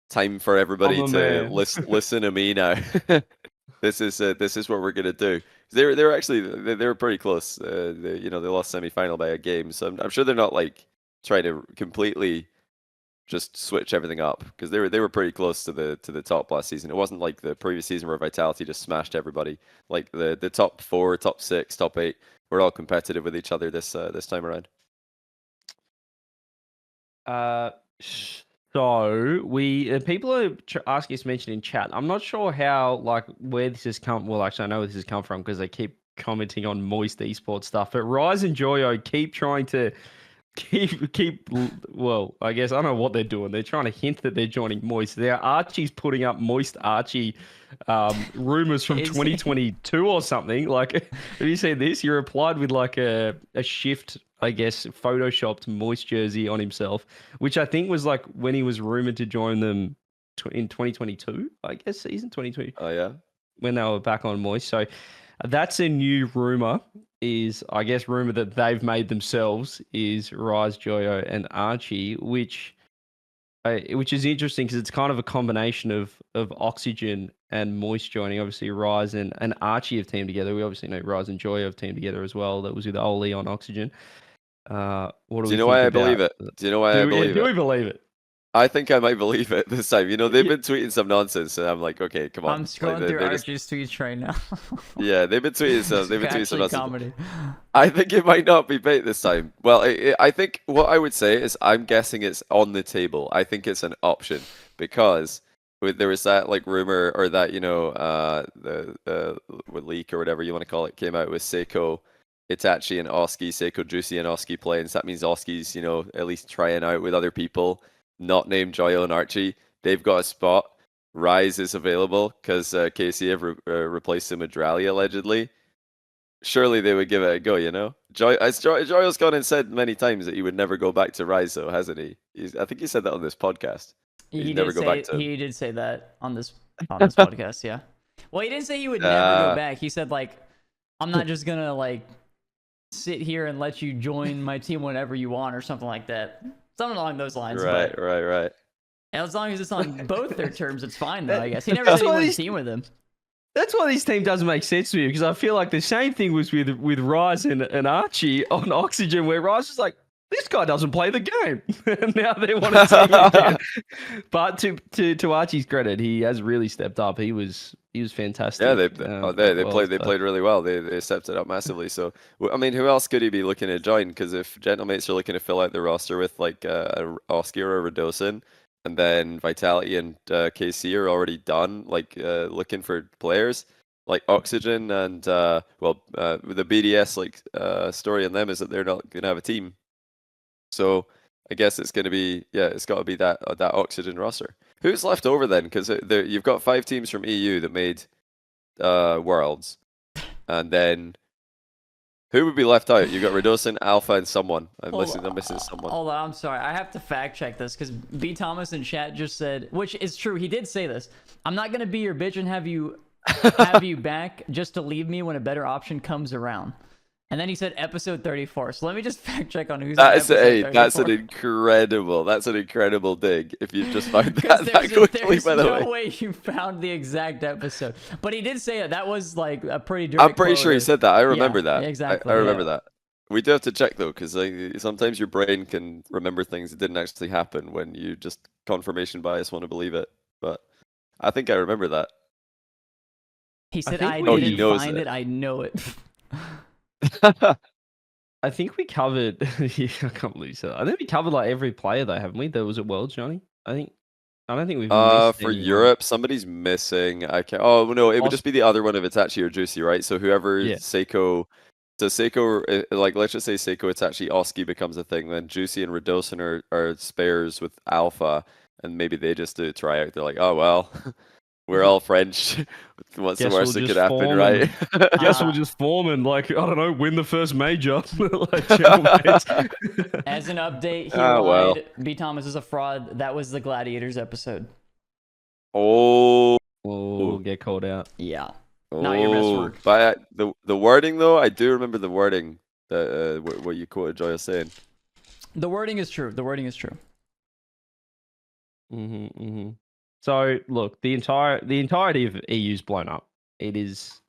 time for everybody to listen to me now. This is what we're gonna do. They were pretty close. They lost semi-final by a game, so I'm sure they're not like trying to completely just switch everything up, because they were pretty close to the top last season. It wasn't like the previous season where Vitality just smashed everybody. Like the top 4, top 6, top 8 were all competitive with each other this time around. So people are asking us to mention in chat. I'm not sure how where this has come. Well, actually, I know where this has come from because they keep commenting on Moist esports stuff. But Rise and Joyo keep trying to keep. Well, I guess I don't know what they're doing. They're trying to hint that they're joining Moist. Archie's putting up Moist Archie rumors from 2022 or something. Like, have you seen this? He replied with like a shift, I guess, photoshopped Moist jersey on himself, which I think was like when he was rumored to join them in 2022, I guess, season 2020. Oh, yeah. When they were back on Moist. So that's a new rumor, rumor that they've made themselves is Rise, Joyo, and Archie, which is interesting because it's kind of a combination of Oxygen and Moist joining. Obviously, Rise and Archie have teamed together. We obviously know Rise and Joyo have teamed together as well. That was with Oli on Oxygen. Do you know why I believe it? Do you know why I believe it? Do we believe it? I think I might believe it this time. You know, they've been tweeting some nonsense, and I'm like, okay, come on. I'm scrolling through Archie's tweets right now. Yeah, they've been tweeting some. They've been tweeting some nonsense. Comedy. I think it might not be bait this time. Well, I think what I would say is I'm guessing it's on the table. I think it's an option because there was that like rumor or that the leak or whatever you want to call it came out with Seiko, Itachi, and Oski. Seiko, Juicy, and Oski playing. So that means Oski's at least trying out with other people, not named Joyo and Archie. They've got a spot. Rise is available because KC have replaced him with Dralii allegedly. Surely they would give it a go, Joyo's gone and said many times that he would never go back to Rise, though, hasn't he? I think he said that on this podcast. He did say that on this podcast, yeah. Well, he didn't say he would never go back. He said, like, I'm not just gonna like sit here and let you join my team whenever you want or something like that. Something along those lines. Right. And as long as it's on both their terms, it's fine, though, I guess. He never said he wanted a team with him. That's why this team doesn't make sense to me, because I feel like the same thing was with Rise and Archie on Oxygen, where Rise was like, this guy doesn't play the game. And now they want to see him again. But to Archie's credit, he has really stepped up. He was fantastic. Yeah, they played really well. They stepped it up massively. So I mean, who else could he be looking to join? Because if Gentlemates are looking to fill out the roster with like Oski or a Redosin, and then Vitality and KC are already done, like looking for players. Like Oxygen and the BDS story in them is that they're not going to have a team. So I guess it's going to be it's got to be that Oxygen roster. Who's left over then? Because you've got 5 teams from EU that made Worlds, and then who would be left out? You've got Redosin, Alpha, and someone. I'm missing someone. Hold on, I'm sorry. I have to fact check this because B Thomas in chat just said, which is true. He did say this. I'm not going to be your bitch and have you back just to leave me when a better option comes around. And then he said episode 34. So let me just fact check on who's that's an incredible dig if you just found that quickly, by the way. There's no way you found the exact episode. But he did say it. That was like a pretty direct I'm pretty sure he said that. I remember that. Exactly. I remember that. We do have to check though, because sometimes your brain can remember things that didn't actually happen when you just confirmation bias want to believe it. But I think I remember that. He said I didn't find it. I know it. I think we covered. I can't believe you said that. I think we covered like every player though, haven't we? That was at Worlds, Johnny. I don't think we've. For anyone. Europe, somebody's missing. I can't. Oh no, it would just be the other one if Itachi or Juicy, right? So whoever Seiko. So Seiko, like let's just say Seiko, Itachi, Oski becomes a thing. Then Juicy and Redosin are spares with Alpha, and maybe they just do a tryout. They're like, oh well. We're all French. What's the worst that could happen, right? Guess we'll just form and, like, I don't know, win the first major. As an update, he lied. B. Thomas is a fraud. That was the Gladiators episode. Oh, get called out. Yeah. Not your best work. But the wording, though, I do remember the wording, what you quoted Joyo saying. The wording is true. So look, the entirety of EU's blown up. It's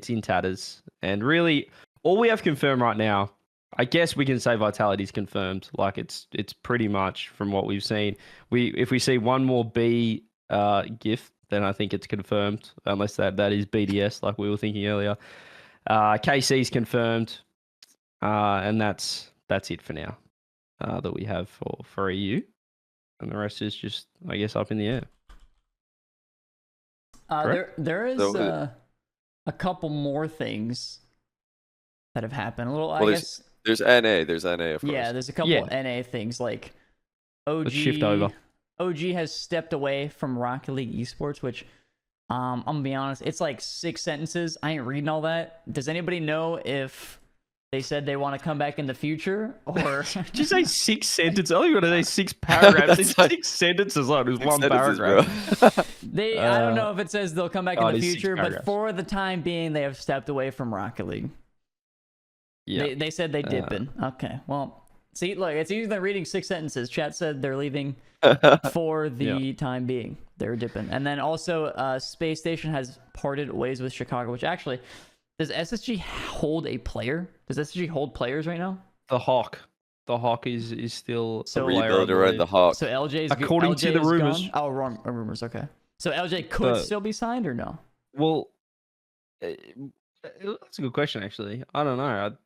in tatters, and really, all we have confirmed right now, I guess we can say Vitality's confirmed. Like it's pretty much from what we've seen. If we see one more B gift, then I think it's confirmed. Unless that is BDS, like we were thinking earlier. KC's confirmed, and that's it for now. That we have for EU, and the rest is just, I guess, up in the air. There is a couple more things that have happened. There's NA. There's NA, of course. Yeah, there's a couple NA things like OG. Let's shift over. OG has stepped away from Rocket League Esports, which I'm gonna be honest, it's like 6 sentences. I ain't reading all that. Does anybody know if they said they want to come back in the future, or just say 6 sentences? I think you're gonna say 6 paragraphs. It's 6 sentences. Like there's one paragraph. I don't know if it says they'll come back in the future, but for the time being, they have stepped away from Rocket League. Yeah, they said they dipping. Okay, well, see, look, it's easier than reading 6 sentences. Chat said they're leaving for the time being. They're dipping, and then also, Space Station has parted ways with Chicago, which actually. Does SSG hold a player? Does SSG hold players right now? The Hawk the Hawk is still So a player, rebuild I around believe. the Hawk. So LJ's According to the rumors. Gone? Oh, wrong rumors. Okay. So LJ could But- still be signed or no? Well, that's a good question, actually. I don't know.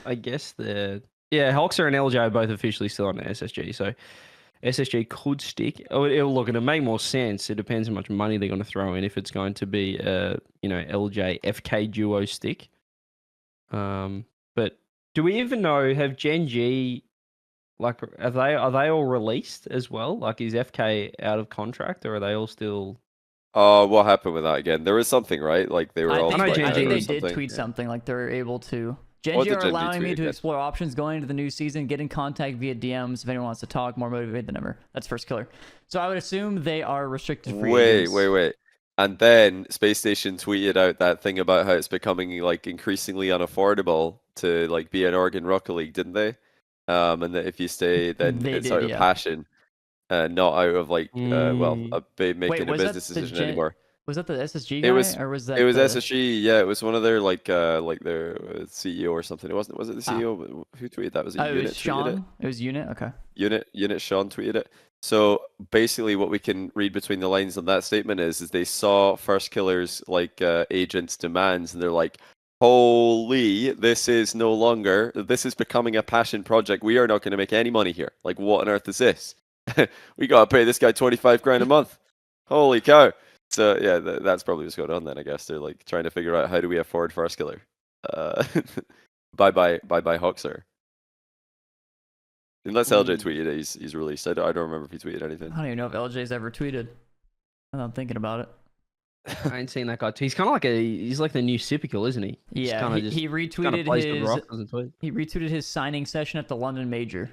I guess Hoxer and LJ are both officially still on the SSG, so SSG could stick. It'll make more sense. It depends how much money they're going to throw in. If it's going to be LJ FK duo stick. But do we even know? Have Gen G, like, are they all released as well? Like, is FK out of contract, or are they all still? What happened with that again? There was something, right? Like they were all. I Gen think G they did tweet something like they're able to. Gen What G did are Gen G allowing me tweet to again? explore options going into the new season. Get in contact via DMs if anyone wants to talk. More motivated than ever. That's first killer. So I would assume they are restricted free agents. Wait. And then Space Station tweeted out that thing about how it's becoming like increasingly unaffordable to like be an Oregon Rocket League, didn't they? And that if you stay, then They it's did, out of yeah. passion, not out of like making a was that business the decision anymore. Was that the SSG guy, or was that? It was the... SSG, yeah. It was one of their like their CEO or something. It wasn't. Was it the CEO? Who tweeted that? Was it Unit? It was Sean. It was Unit. Okay. Unit. Sean tweeted it. So basically, what we can read between the lines on that statement is they saw First Killer's like agents' demands, and they're like, "Holy, this is becoming a passion project. We are not going to make any money here. Like, what on earth is this? We gotta pay this guy 25 grand a month. Holy cow!" So yeah, that's probably what's going on then. I guess they're like trying to figure out how do we afford First Killer. Bye bye Hoxer. Unless LJ tweeted it, he's released. I don't remember if he tweeted anything. I don't even know if LJ's ever tweeted. I'm thinking about it. I ain't seen that guy. He's kind of like he's like the new Sipical, isn't he? Yeah, he retweeted he retweeted his signing session at the London Major.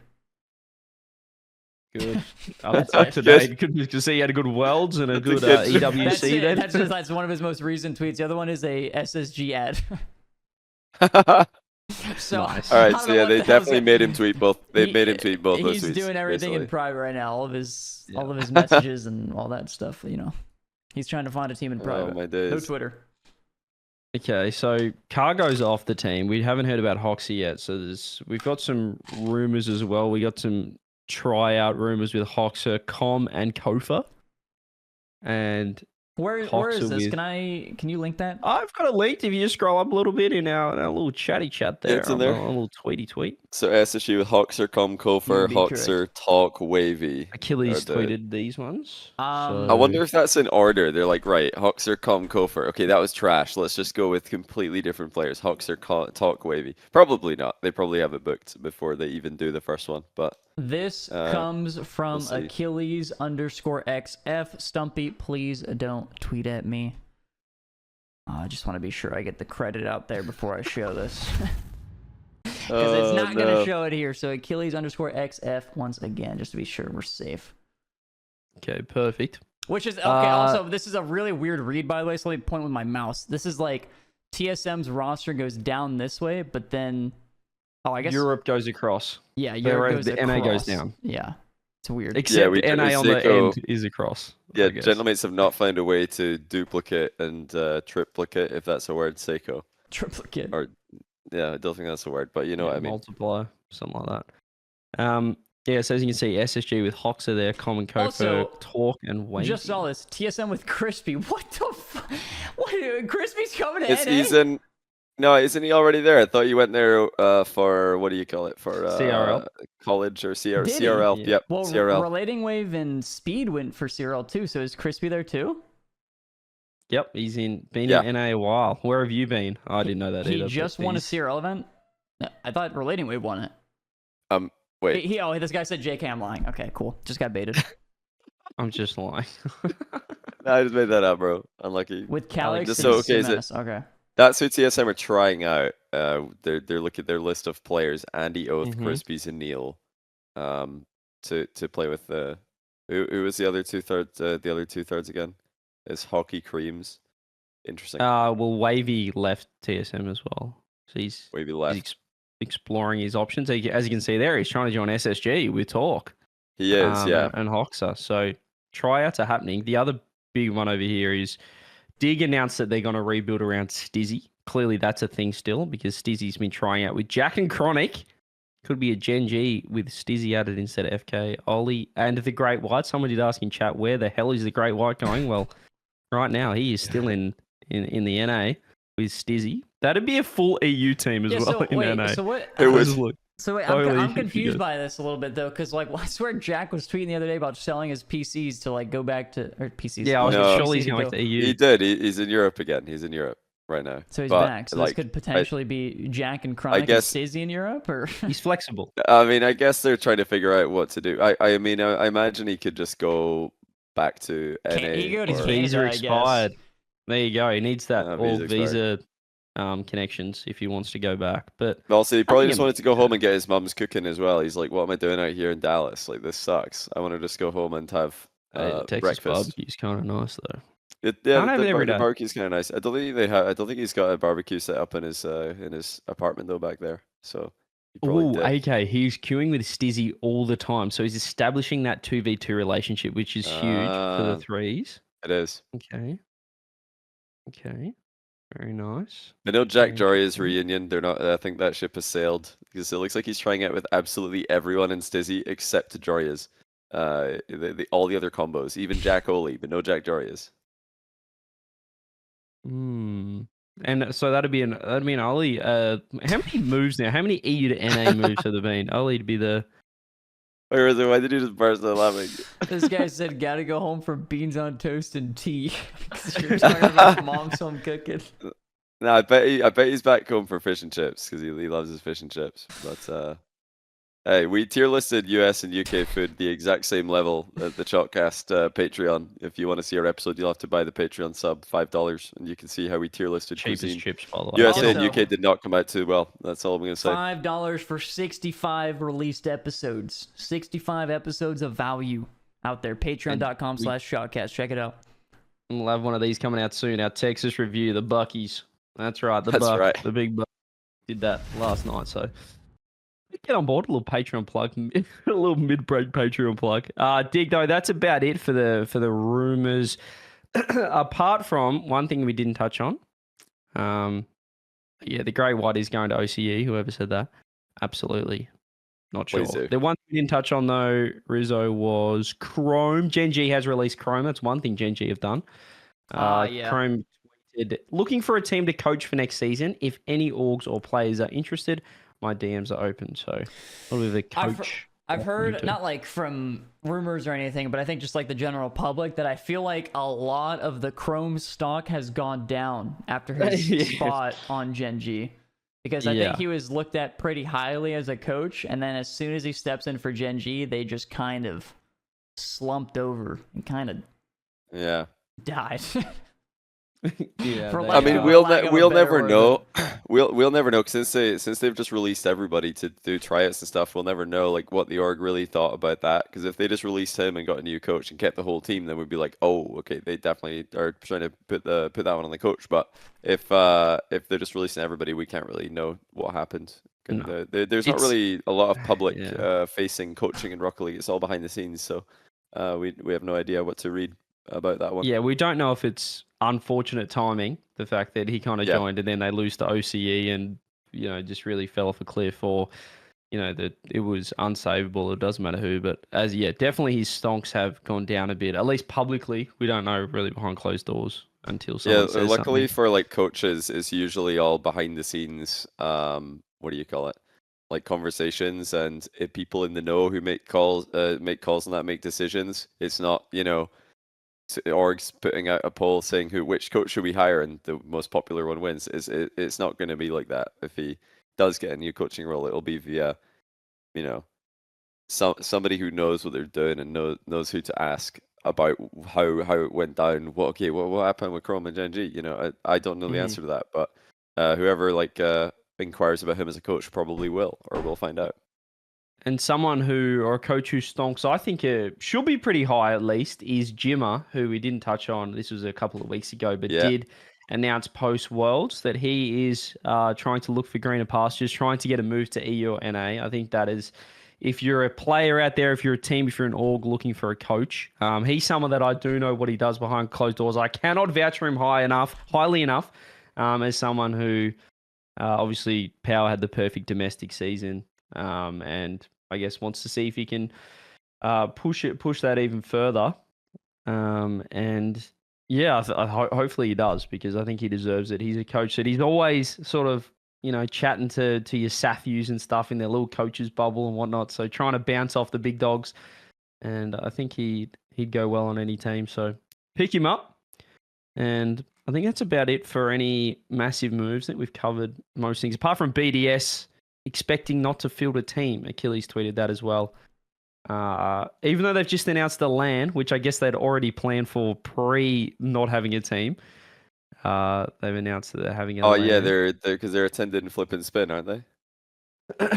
Good. That's up to date. Good to see he had a good welds and a good EWC then. That's one of his most recent tweets. The other one is a SSG ad. So nice. All right, so yeah, they definitely made him tweet both. They made him tweet both those tweets. He's doing everything basically in private right now. All of his messages and all that stuff. You know, he's trying to find a team in private. Oh my days. No Twitter. Okay, so Cargo's off the team. We haven't heard about Hoxie yet, so we've got some rumors as well. We got some tryout rumors with ExoTiiK and Kofa. And where is this? Can you link that? I've got it linked. If you just scroll up a little bit in our little chatty chat there, it's in there. A little tweety tweet. So SSU with ExoTiiK, Kofa, ExoTiiK, Wavy. Achilles tweeted these ones. I wonder if that's in order. They're like, right, ExoTiiK, Kofa. Okay, that was trash. Let's just go with completely different players. ExoTiiK, Wavy. Probably not. They probably have it booked before they even do the first one. But this comes from Achilles_XF. Stumpy, please don't tweet at me. I just want to be sure I get the credit out there before I show this. Because it's not going to show it here. So Achilles_XF once again, just to be sure we're safe. Okay, perfect. Which is, okay, also, this is a really weird read, by the way, so let me point with my mouse. This is like TSM's roster goes down this way, but then... Oh, I guess Europe goes across. Yeah, Europe goes across. NA goes down. Yeah, it's weird. Except NA on the end is across. Yeah, Gentlemates have not found a way to duplicate and triplicate, if that's a word, Seiko. Triplicate. Or yeah, I don't think that's a word, but you know what I mean. Multiplier, something like that. Yeah, so as you can see, SSG with Hoxer there, Common Kofa, Talk, and Wayne. Just saw this. TSM with Crispy. What the fuck? What? Crispy's coming to NA? He's in... No, isn't he already there? I thought you went there for, what do you call it? For CRL? College or CRL. Yeah. Yep, well, CRL. Relating Wave and Speed went for CRL too, so is Crispy there too? Yep, he's been in NA a while. Where have you been? I didn't know that either. He just won a CRL event? I thought Relating Wave won it. Wait. This guy said JK, I'm lying. Okay, cool. Just got baited. I'm just lying. No, I just made that up, bro. Unlucky. With Calix and CMS. Okay. That's who TSM are trying out. They're looking at their list of players: Andy, Oath, Crispies, and Neil. To play with who was the other 2/3? The other 2/3 again is Hockey Creams. Interesting. Well, Wavy left TSM as well, so Wavy left. He's exploring his options. As you can see there, he's trying to join SSG with Talk. He is, yeah. And Hoxer. So tryouts are happening. The other big one over here is Dig announced that they're going to rebuild around Stizzy. Clearly, that's a thing still because Stizzy's been trying out with Jack and Chronic. Could be a Gen G with Stizzy added instead of FK, Ollie, and the Great White. Someone did ask in chat, where the hell is the Great White going? Well, right now he is still in the NA with Stizzy. That'd be a full EU team as well in NA. So what? So I'm confused by this a little bit though, because like I swear Jack was tweeting the other day about selling his PCs to like go back to PCs. Yeah, I was surely he's going back to EU. He did. He's in Europe again. He's in Europe right now. So he's back. So this could potentially be Jack and Chronic and Stizzy in Europe, or he's flexible. I mean, I guess they're trying to figure out what to do. I mean, I imagine he could just go back to NA. He go to his Canada, visa expired. There you go. He needs that visa connections if he wants to go back. But also, he probably just wanted to go home and get his mum's cooking as well. He's like, what am I doing out here in Dallas? Like, this sucks. I want to just go home and have the Texas breakfast. Barbecue's kind of nice though. The barbecue's kind of nice. I don't think he's got a barbecue set up in his apartment though back there. So. AK, he's queuing with Stizzy all the time. So he's establishing that 2v2 relationship, which is huge for the threes. It is. Okay. Very nice. I know Jack Joria's reunion. They're not. I think that ship has sailed because it looks like he's trying out with absolutely everyone in Stizzy except Joria's. All the other combos, even Jack Oli, but no Jack Joria's. And so that'd be an Oli. How many moves now? How many EU to NA moves have there been? Oli to be the. Why did you just burst out laughing? This guy said, "Gotta go home for beans on toast and tea." You're talking about mom's home cooking. No, I bet he's back home for fish and chips because he loves his fish and chips. But hey, we tier listed US and UK food the exact same level at the Shotcast Patreon. If you want to see our episode, you'll have to buy the Patreon sub, $5, and you can see how we tier listed cuisine. Chips, by the way. USA and UK did not come out too well. That's all I'm going to say. $5 for 65 released episodes. 65 episodes of value out there. Patreon.com/Shotcast. Check it out. We'll have one of these coming out soon. Our Texas review, the Buckies. That's right. The big Buck did that last night, so... Get on board, a little Patreon plug, a little mid-break Patreon plug. Dig though, that's about it for the rumors. Apart from one thing we didn't touch on, the Grey White is going to OCE. Whoever said that, absolutely not sure. The one thing we didn't touch on though, Rizzo, was Chrome. Gen G has released Chrome. That's one thing Gen G have done. Chrome tweeted, looking for a team to coach for next season. If any orgs or players are interested, my DMs are open, so a little bit of a coach. I've heard, not like from rumors or anything, but I think just like the general public, that I feel like a lot of the Chrome stock has gone down after his spot on Gen G. Because I think he was looked at pretty highly as a coach, and then as soon as he steps in for Gen G, they just kind of slumped over and kind of died. I mean, we'll never know. We'll never know since they've just released everybody to do tryouts and stuff. We'll never know like what the org really thought about that. Because if they just released him and got a new coach and kept the whole team, then we'd be like, oh, okay, they definitely are trying to put that one on the coach. But if they're just releasing everybody, we can't really know what happened. No. There's not really a lot of public facing coaching in Rocket League. It's all behind the scenes, so we have no idea what to read about that one. Yeah, we don't know if it's unfortunate timing, the fact that he kind of joined and then they lose to OCE and just really fell off a cliff, or that it was unsavable. It doesn't matter who, but definitely his stonks have gone down a bit, at least publicly. We don't know really behind closed doors until someone says luckily something. For like coaches, it's usually all behind the scenes. What do you call it? Like conversations, and if people in the know who make calls and that make decisions. It's not orgs putting out a poll saying which coach should we hire and the most popular one wins. It's not going to be like that. If he does get a new coaching role, it'll be via somebody who knows what they're doing and knows who to ask about how it went down. What happened with Chrome and Gen G? I don't know the answer to that, but whoever inquires about him as a coach probably will, or we'll find out. And someone or a coach who stonks, I think should be pretty high at least, is Jimmer, who we didn't touch on. This was a couple of weeks ago, but did announce post-Worlds that he is trying to look for greener pastures, trying to get a move to EU or NA. I think that is, if you're a player out there, if you're a team, if you're an org looking for a coach, he's someone that I do know what he does behind closed doors. I cannot vouch for him highly enough, as someone who obviously Power had the perfect domestic season. and I guess wants to see if he can push that even further. And yeah, hopefully he does, because I think he deserves it. He's a coach that he's always sort of, chatting to your Sathus and stuff in their little coaches bubble and whatnot. So trying to bounce off the big dogs, and I think he'd go well on any team. So pick him up, and I think that's about it for any massive moves. That we've covered most things apart from BDS expecting not to field a team. Achilles tweeted that as well. Even though they've just announced the LAN, which I guess they'd already planned for pre not having a team, they've announced that they're having a LAN. Yeah, they're because they're attending Flip and Spin, aren't they?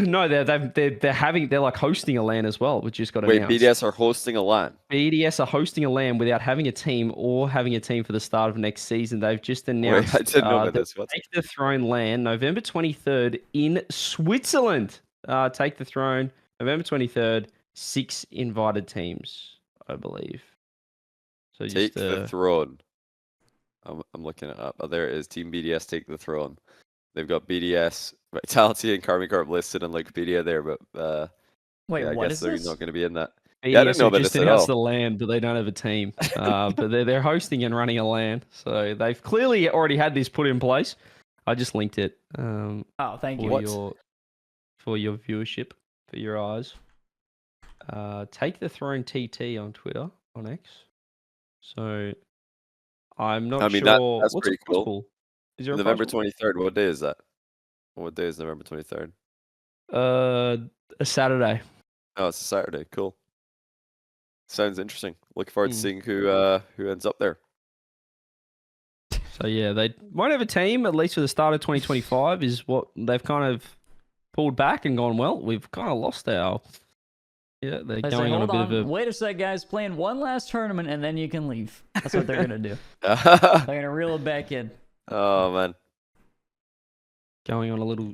No, they're like hosting a LAN as well, which just got announced. Wait, BDS are hosting a LAN? BDS are hosting a LAN without having a team or having a team for the start of next season. They've just announced. Wait, I didn't know about this. What? Take the Throne LAN, November 23rd in Switzerland. Take the Throne, November 23rd. 6 invited teams, I believe. So Take the Throne. I'm looking it up. Oh, there it is. Team BDS Take the Throne. They've got BDS, Vitality, and Karmine Corp listed on Wikipedia there, but wait, yeah, I what guess is they're this? not going to be in that. BDS yeah, I didn't know about just this at announced all. the LAN, but they don't have a team. But they're hosting and running a LAN, so they've clearly already had this put in place. I just linked it. Thank you. For your viewership, for your eyes. Take the Throne TT on Twitter, on X. So I'm not sure. That's what's pretty cool. Is there November 23rd. What day is that? What day is November 23rd? A Saturday. Oh, it's a Saturday. Cool. Sounds interesting. Looking forward to seeing who ends up there. So yeah, they won't have a team, at least for the start of 2025, is what they've kind of pulled back and gone, well, we've kind of lost our... Yeah, they're going on a bit of a... Wait a sec, guys. Playing one last tournament, and then you can leave. That's what they're going to do. They're going to reel it back in. Oh, man. Going on a little...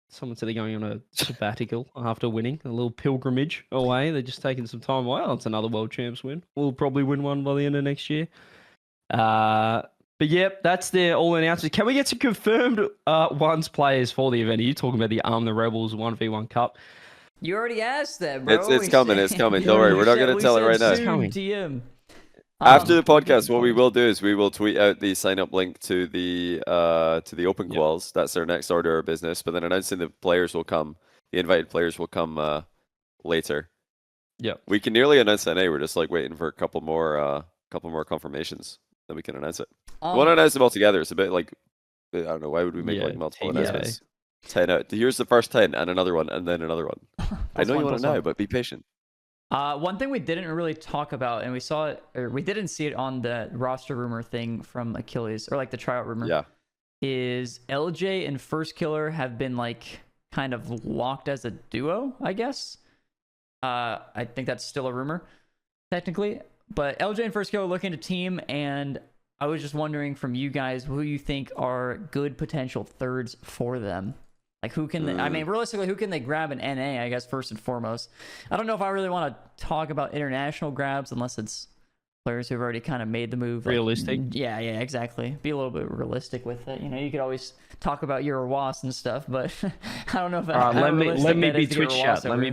Someone said they're going on a sabbatical after winning. A little pilgrimage away. They're just taking some time away. Oh, it's another World Champs win. We'll probably win one by the end of next year. But yep, that's their all announcements. Can we get some confirmed ones players for the event? Are you talking about the Arm the Rebels 1v1 Cup? You already asked that, bro. It's coming. Don't worry. We're not going to tell it right now. It's coming. TM. After the podcast, what we will do is we will tweet out the sign-up link to the open quals. That's our next order of business. But then announcing the players will come. The invited players will come later. Yep. We can nearly announce NA. We're just like waiting for a couple more confirmations. Then we can announce it. We want to announce them all together. It's a bit like, I don't know, why would we make like multiple announcements? 10 out. Here's the first 10 and another one and then another one. I know you want to know, but be patient. One thing we didn't really talk about, and we saw it, or we didn't see it on the roster rumor thing from Achilles, or like the tryout rumor, is LJ and First Killer have been like kind of locked as a duo, I guess. I think that's still a rumor, technically. But LJ and First Killer looking to team, and I was just wondering from you guys who you think are good potential thirds for them. Like, who can they, I mean, realistically, who can they grab in NA, I guess, first and foremost? I don't know if I really want to talk about international grabs unless it's players who've already kind of made the move. Realistic? Like, yeah, exactly. Be a little bit realistic with it. You know, you could always talk about your WAS and stuff, but I don't know if let me be Twitch chat. Let me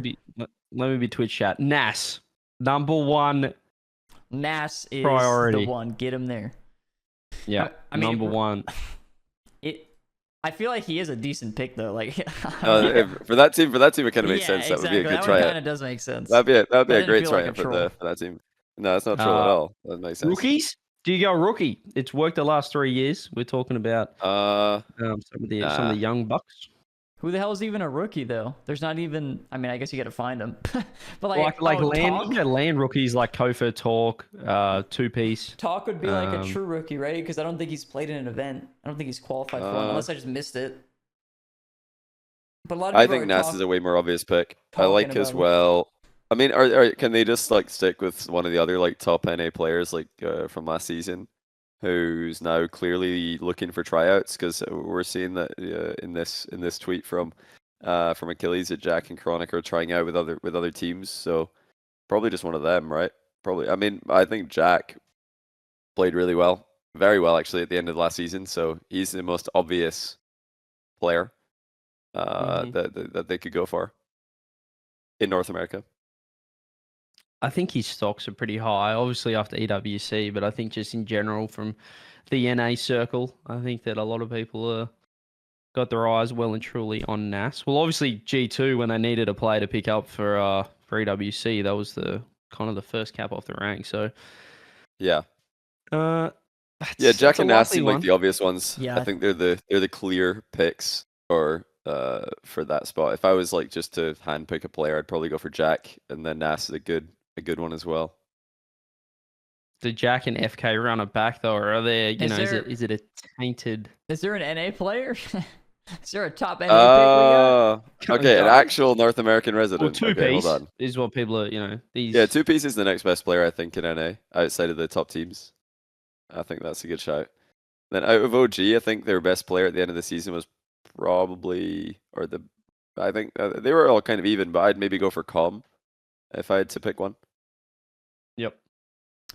be Twitch chat. NAS, number one. NAS is priority. The one. Get him there. Yeah, I mean, number one. I feel like he is a decent pick though. Like for that team, it kind of makes sense. Exactly. That would be a good tryout. tryout. Kind of does make sense. That'd be a great tryout for that team. No, that's not true at all. That makes sense. Rookies? Do you go rookie? It's worked the last 3 years. We're talking about some of the young bucks. Who the hell is even a rookie though? There's not even. I mean, I guess you got to find them. But land rookies like Kofa, Talk, Two Piece. Talk would be like a true rookie, right? Because I don't think he's played in an event. I don't think he's qualified for one, unless I just missed it. But a lot of I think Nas is a way more obvious pick. I like as well. I mean, can they just like stick with one of the other like top NA players like from last season, who's now clearly looking for tryouts? Because we're seeing that in this tweet from Achilles that Jack and Chronic are trying out with other teams. So probably just one of them, right? Probably. I mean, I think Jack played really well, very well actually at the end of last season. So he's the most obvious player that they could go for. in North America? I think his stocks are pretty high, obviously after EWC, but I think just in general from the NA circle, I think that a lot of people got their eyes well and truly on Nas. Well, obviously G2 when they needed a player to pick up for EWC, that was the kind of the first cap off the rank. So yeah, that's Jack a and Nas likely seem one. like the obvious ones. Yeah. I think they're the clear picks for that spot. If I was like just to handpick a player, I'd probably go for Jack, and then Nas is a good one as well. The Jack and FK run it back though, or are there? Is it a tainted? Is there an NA player? Is there a top NA pick we got? Okay, an actual North American resident. Well, okay, Tbates hold on. is what people are. These. Yeah, Tbates is the next best player I think in NA outside of the top teams. I think that's a good shout. Then out of OG, I think their best player at the end of the season was probably, I think they were all kind of even, but I'd maybe go for Com if I had to pick one. Yep.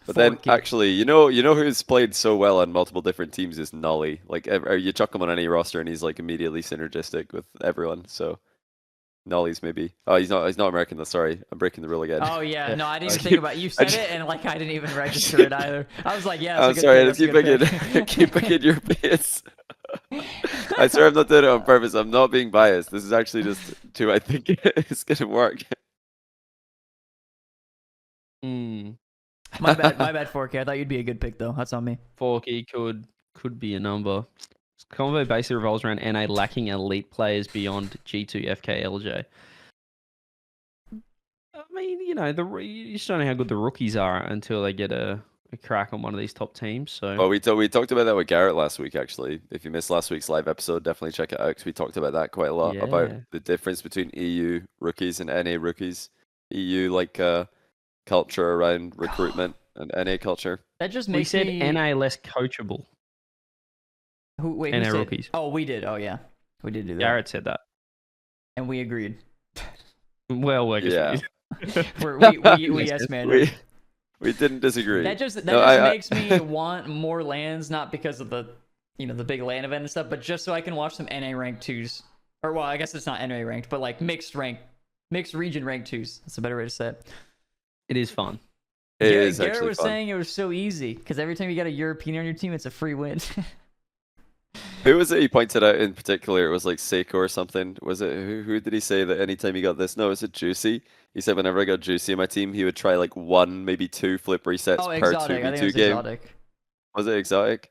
But then, actually, you know who's played so well on multiple different teams is Nolly. Like, you chuck him on any roster, and he's like immediately synergistic with everyone. So, Nolly's maybe. Oh, he's not American. Though. Sorry, I'm breaking the rule again. Oh yeah, no, I didn't even think about it. You said it, and like I didn't even register it either. I was like, yeah. I'm sorry. I just keep picking your base. I swear I'm not doing it on purpose. I'm not being biased. This is actually just who I think is gonna work. My bad, 4K. I thought you'd be a good pick, though. That's on me. 4K could be a number. This convo basically revolves around NA lacking elite players beyond G2, FK, LJ. I mean, you just don't know how good the rookies are until they get a crack on one of these top teams. So, well, we talked about that with Garrett last week. Actually, if you missed last week's live episode, definitely check it out because we talked about that quite a lot about the difference between EU rookies and NA rookies. EU culture around recruitment and NA culture. That just makes we said NA less coachable. Who NA said? rookies. Oh, we did. Oh, yeah. We did do that. Garrett said that. And we agreed. Well, we yes, man. We didn't disagree. That just makes me want more lands, not because of the the big LAN event and stuff, but just so I can watch some NA ranked 2s. Or, well, I guess it's not NA ranked, but like mixed region ranked 2s. That's a better way to say it. It is fun. Garrett was saying it was so easy because every time you got a European on your team, it's a free win. Who was it he pointed out in particular? It was like Seiko or something. Was it who did he say that anytime he got this? No, was it Juicy? He said whenever I got Juicy in my team, he would try like 1, maybe 2 flip resets per ExoTiiK. 2v2 game. ExoTiiK. Was it ExoTiiK?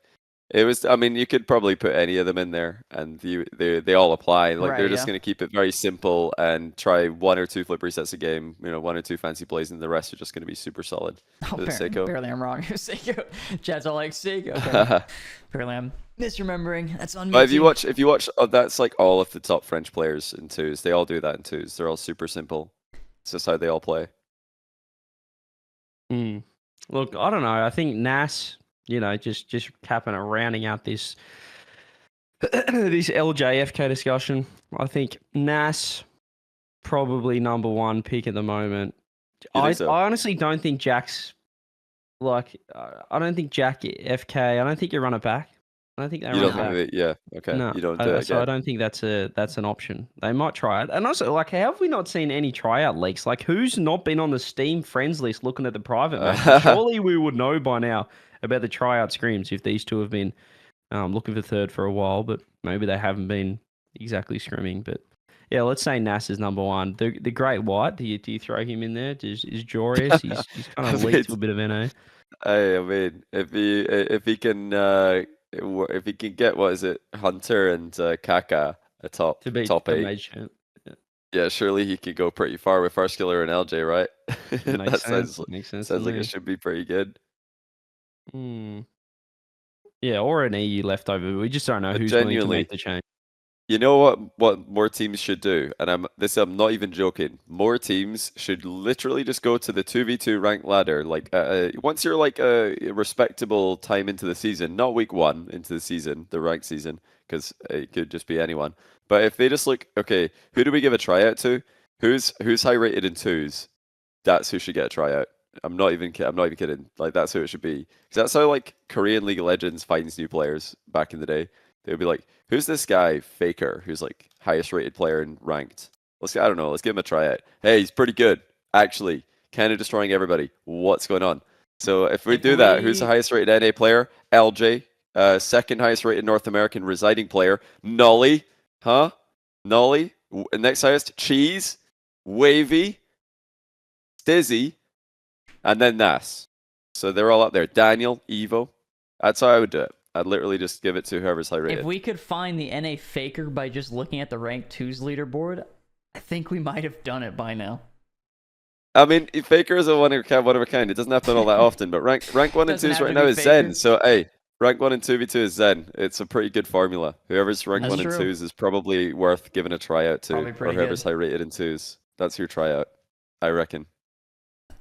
It was. I mean, you could probably put any of them in there, and they all apply. Like they're just going to keep it very simple and try 1 or 2 flip resets a game. 1 or 2 fancy plays, and the rest are just going to be super solid. Apparently I'm wrong. Seiko. Chat's all like Seiko. Okay. Apparently I'm misremembering. That's on me. But if you watch, that's like all of the top French players in 2s. They all do that in 2s. They're all super simple. It's just how they all play. Look, I don't know. I think Nas. Just capping and rounding out this this LJFK discussion. I think Nas probably number 1 pick at the moment. I honestly don't think Jack's I don't think Jack FK. I don't think you run it back. I don't think they run it back. Okay. No, you don't do it. So I don't think that's an option. They might try it. And also, how have we not seen any tryout leaks? Like, who's not been on the Steam friends list looking at the private match? Surely we would know by now about the tryout screams if these two have been looking for third for a while, but maybe they haven't been exactly scrimming. But yeah, let's say Nas is number 1. The Great White, do you throw him in there? Is Jorius? He's kind of leaked to a bit of NA. I mean, if he can get Hunter and Kaka a top 8. Yeah, surely he could go pretty far with Farskiller and LJ, right? Makes sense. Sounds like it should be pretty good. Yeah, or an EU leftover. We just don't know who's going to make the change. You know what more teams should do? And I'm not even joking. More teams should literally just go to the 2v2 rank ladder. Like once you're like a respectable time into the season, not week 1 into the season, the ranked season, because it could just be anyone. But if they just look, okay, who do we give a tryout to? Who's high rated in 2s? That's who should get a tryout. I'm not even kidding. Like that's who it should be. Because that's how like Korean League of Legends finds new players back in the day. They would be like, who's this guy Faker who's like highest rated player in ranked? I don't know. Let's give him a tryout. Hey, he's pretty good, actually. Kind of destroying everybody. What's going on? So if we do that, who's the highest rated NA player? LJ. Second highest rated North American residing player. Nolly. Huh? Nolly. Next highest, Cheese. Wavy. Stizzy. And then Nas. So they're all up there. Daniel, Evo. That's how I would do it. I'd literally just give it to whoever's high rated. If we could find the NA faker by just looking at the rank 2's leaderboard, I think we might have done it by now. I mean, Faker is a one of a kind. It doesn't happen all that often, but rank 1 and 2s right now is Zen. So, hey, rank 1 and 2v2 is Zen. It's a pretty good formula. Whoever's rank 1 and 2s is probably worth giving a tryout to, or whoever's high rated in 2s. That's your tryout, I reckon.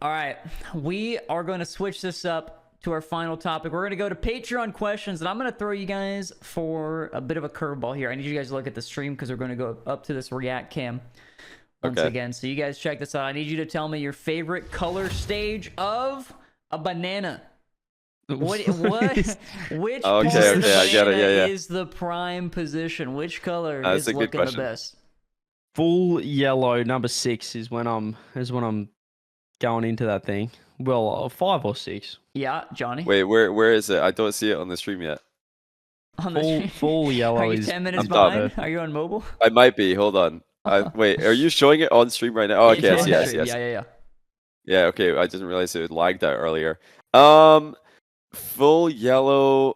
All right, we are going to switch this up to our final topic. We're going to go to Patreon questions, and I'm going to throw you guys for a bit of a curveball here. I need you guys to look at the stream because we're going to go up to this React cam once again. So you guys check this out. I need you to tell me your favorite color stage of a banana. Which part of the banana is the prime position? Which color is looking the best? Full yellow, number 6 is when I'm going into that thing. Well, 5 or 6. Yeah, Johnny. Wait, where is it? I don't see it on the stream yet. Full yellow. Are you 10 minutes behind? Are you on mobile? I might be. Hold on. Wait, are you showing it on stream right now? Oh, okay, yes. Yeah, okay. I didn't realize it lagged out earlier. Full yellow.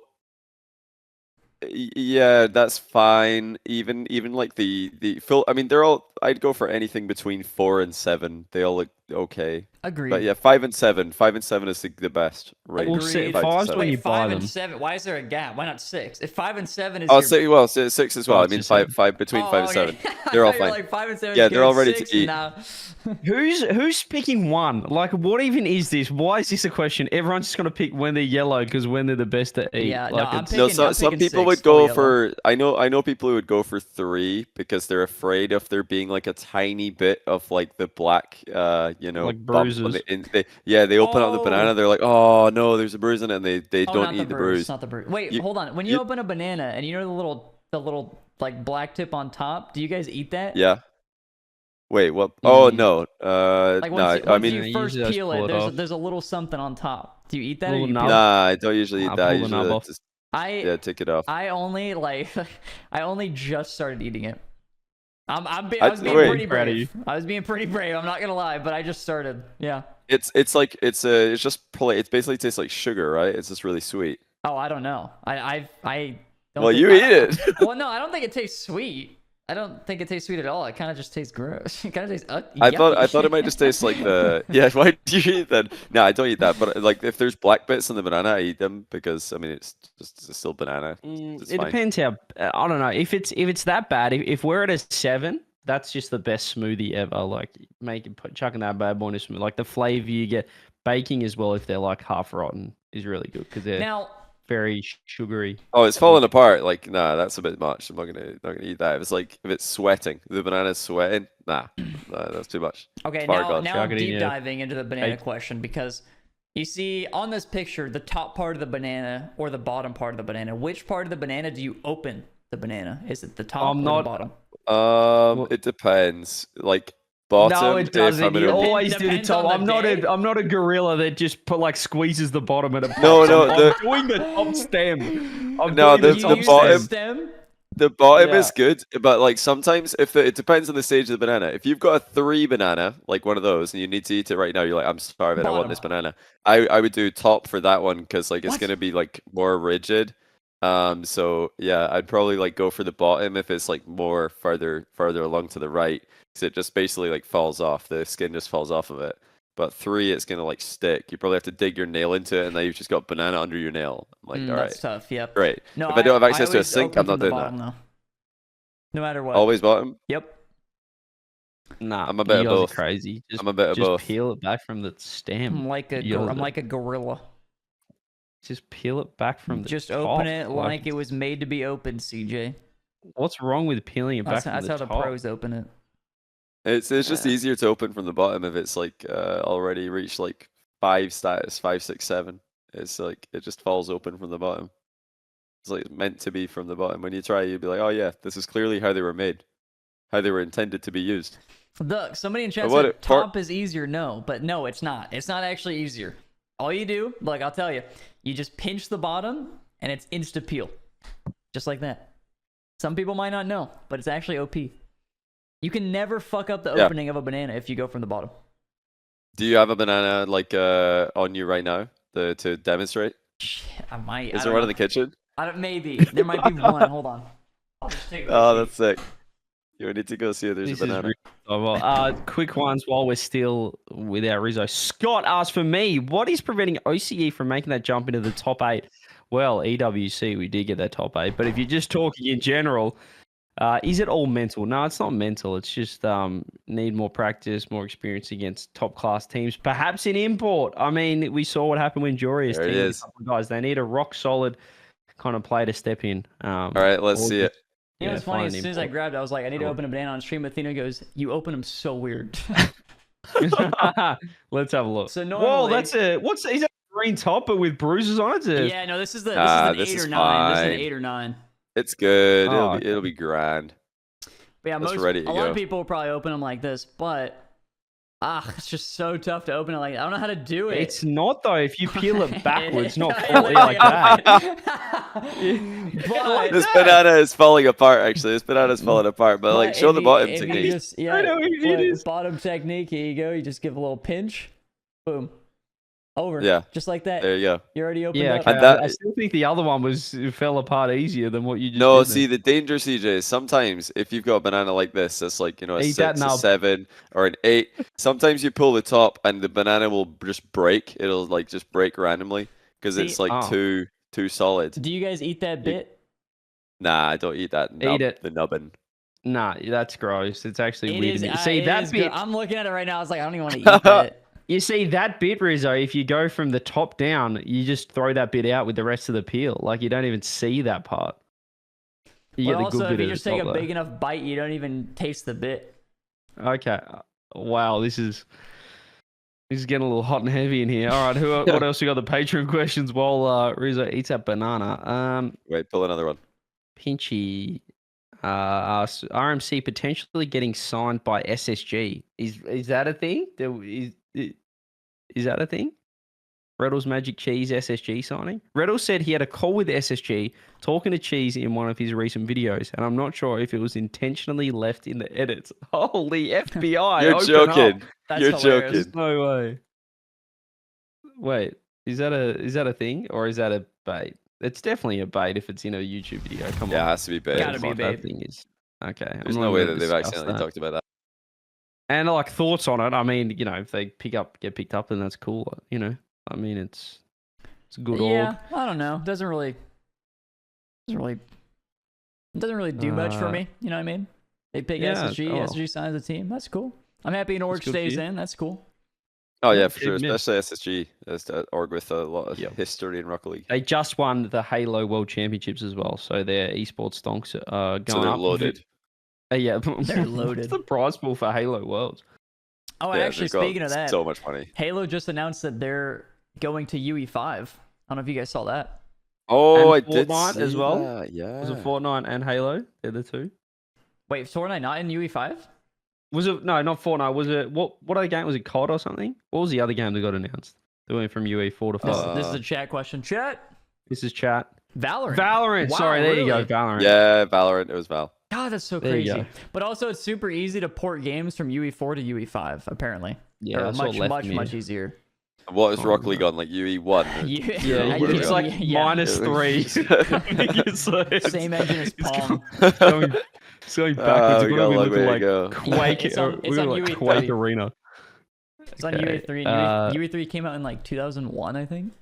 Yeah, that's fine. Even like the full. I mean, they're all. I'd go for anything between 4 and 7. They all look okay. Agreed. But yeah, 5 and 7. 5 and 7 is the best. Right. Agreed. 5's when you buy 5 them. and 7. Why is there a gap? Why not 6? If 5 and 7 is. Oh, 6 as well. I mean, 5 between 5 and 7. They're all fine. Like 5 and 7. Yeah, they're all ready to eat. Nah. Who's picking one? Like, what even is this? Why is this a question? Everyone's just gonna pick when they're yellow because when they're the best to eat. Yeah, like, some people would go for. I know people who would go for 3 because they're afraid of there being like a tiny bit of like the black, like bruises. They open up the banana. They're like, oh no, there's a bruise in it, and they don't eat the bruise. Not the bruise. Wait, hold on. When you open a banana and you know the little like black tip on top, do you guys eat that? Yeah. Wait, what? Oh no. Like once you first peel it, there's a little something on top. Do you eat that? Nah, I don't usually eat that. I usually just take it off. I only just started eating it. I was being pretty brave. I was being pretty brave. I'm not gonna lie, but I just started. Yeah. It's basically tastes like sugar, right? It's just really sweet. Oh, I don't know. I don't. Well, you eat it. Well, no, I don't think it tastes sweet. I don't think it tastes sweet at all. It kind of just tastes gross. It kind of tastes. I thought it might just taste like the. Yeah, why do you eat that? No, I don't eat that. But like, if there's black bits in the banana, I eat them because I mean it's still banana. It depends how. I don't know if it's that bad. If we're at a 7, that's just the best smoothie ever. Like chucking that bad boy in a smoothie. Like the flavor you get, baking as well. If they're like half rotten, is really good because they're very sugary. Oh, it's falling apart. Like, nah, that's a bit much. I'm not gonna eat that. If it's sweating, the banana's sweating. Nah, that's too much. Okay, now I'm deep diving into the banana question because you see on this picture the top part of the banana or the bottom part of the banana. Which part of the banana do you open the banana? Is it the top or the bottom? It depends. Like. Bottom, no, it doesn't. You always do the top. I'm not a gorilla that just squeezes the bottom of the pot. No, I'm doing the top stem. The bottom is good, but like sometimes it depends on the stage of the banana. If you've got a 3 banana, like one of those, and you need to eat it right now, you're like, I'm starving, I want this banana. I would do top for that one because like it's gonna be like more rigid. So yeah, I'd probably like go for the bottom if it's like more farther along to the right. It just basically like falls off. The skin just falls off of it. But 3, it's gonna like stick. You probably have to dig your nail into it, and then you've just got banana under your nail. I'm like, all right, that's tough. Yep. Great. No, if I don't have access to a sink, I'm not doing that. Though. No matter what. Always bottom. Yep. Nah, I'm a bit of both. Crazy. I'm a bit of both. Just peel it back from the stem. I'm like a gorilla. Just peel it back from the Just open it like it was made to be opened, CJ. What's wrong with peeling it back from the top? That's how the pros open it. It's just easier to open from the bottom if it's like already reached like 5 status, 5, 6, 7. It's like it just falls open from the bottom. It's like meant to be from the bottom. When you try, you'd be like, oh yeah, this is clearly how they were made. how they were intended to be used. Look, somebody in chat said top is easier. No, but no, it's not. It's not actually easier. All you do, like I'll tell you, you just pinch the bottom and it's insta peel, just like that. Some people might not know, but it's actually OP. You can never fuck up the opening of a banana if you go from the bottom. Do you have a banana like on you right now to demonstrate? Shit, I might. Is there one in the kitchen? Maybe there might be one. Hold on. I'll just take that's sick. You need to go see if there's a banana. Quick ones while we're still with our Rizzo. Scott asked for me, what is preventing OCE from making that jump into the top 8? Well, EWC, we did get that top 8. But if you're just talking in general, is it all mental? No, it's not mental. It's just need more practice, more experience against top-class teams. Perhaps in import. I mean, we saw what happened when Jory's team. Guys, they need a rock-solid kind of play to step in. All right, let's see it. You know, it's funny. As soon as I grabbed it, I was like, I need to open a banana on stream. Athena goes, you open them so weird. Let's have a look. So normally, whoa, is that a green top but with bruises on it? Yeah, no, this is an 8 or 9. This is an 8 or 9. It's good. It'll be grand. But yeah, a lot of people will probably open them like this, but it's just so tough to open it like that. I don't know how to do it. It's not though. If you peel it backwards, not fully like that. This banana is falling apart. Actually, this banana is falling apart. But like, show the bottom technique. I know it is. Bottom technique. Here you go. You just give a little pinch. Boom. Over. Yeah. Just like that. There you go. You already opened up. Okay. I still think the other one fell apart easier than what you just No, did see, the danger, CJ, is sometimes if you've got a banana like this, it's like, a Eat 6, a 7, or an 8. Sometimes you pull the top and the banana will just break. It'll like just break randomly because it's like too solid. Do you guys eat that bit? Nah, I don't eat that. Eat it. The nubbin. Nah, that's gross. It's actually weird. See, that bit. I'm looking at it right now. I was like, I don't even want to eat that. You see, that bit, Rizzo, if you go from the top down, you just throw that bit out with the rest of the peel. Like, you don't even see that part. You get the good bit if you just take a big enough bite, you don't even taste the bit. Okay. Wow, this is getting a little hot and heavy in here. All right, what else we got? The Patreon questions while Rizzo eats that banana. Wait, pull another one. Pinchy asks, RMC potentially getting signed by SSG. Is that a thing? Is that a thing? Reddle's Magic Cheese SSG signing? Reddle said he had a call with SSG talking to Cheese in one of his recent videos, and I'm not sure if it was intentionally left in the edits. Holy FBI! You're joking. You're joking. No way. Wait, is that a thing or is that a bait? It's definitely a bait if it's in a YouTube video. Come on. Yeah, it has to be bait. Gotta be bait. Thing is. Okay. There's no way that they've accidentally talked about that. And like thoughts on it, I mean, if they get picked up, then that's cool. I mean, it's a good org. Yeah, I don't know. It doesn't really do much for me. You know what I mean? They pick SSG. SSG signs a team. That's cool. I'm happy an org stays in. That's cool. Oh yeah, for sure. Especially SSG as the org with a lot of history in Rocket League. They just won the Halo World Championships as well, so their esports stonks are going up. Loaded. Yeah, they're loaded. What's the prize pool for Halo Worlds? Oh, actually, speaking of that, so much money. Halo just announced that they're going to UE5. I don't know if you guys saw that. Oh, and I did Fortnite see as well. That. Yeah, was it Fortnite and Halo? They're the two. Wait, Fortnite not in UE5? Was it no, not Fortnite? Was it what other game was it? COD or something? What was the other game that got announced? They went from UE4 to 5. This is a chat question. Chat. This is chat. Valorant. Wow, sorry, there you go. Valorant. Yeah, Valorant. It was Val. God, that's so crazy. But also, it's super easy to port games from UE4 to UE5, apparently. Yeah, much easier. What is Rocket League on? Like UE1? It's like -3. Same engine as Palm. It's going backwards. We're going to be looking like Quake. It's on UE3. Quake Arena. It's on UE3. UE3 came out in like 2001, I think.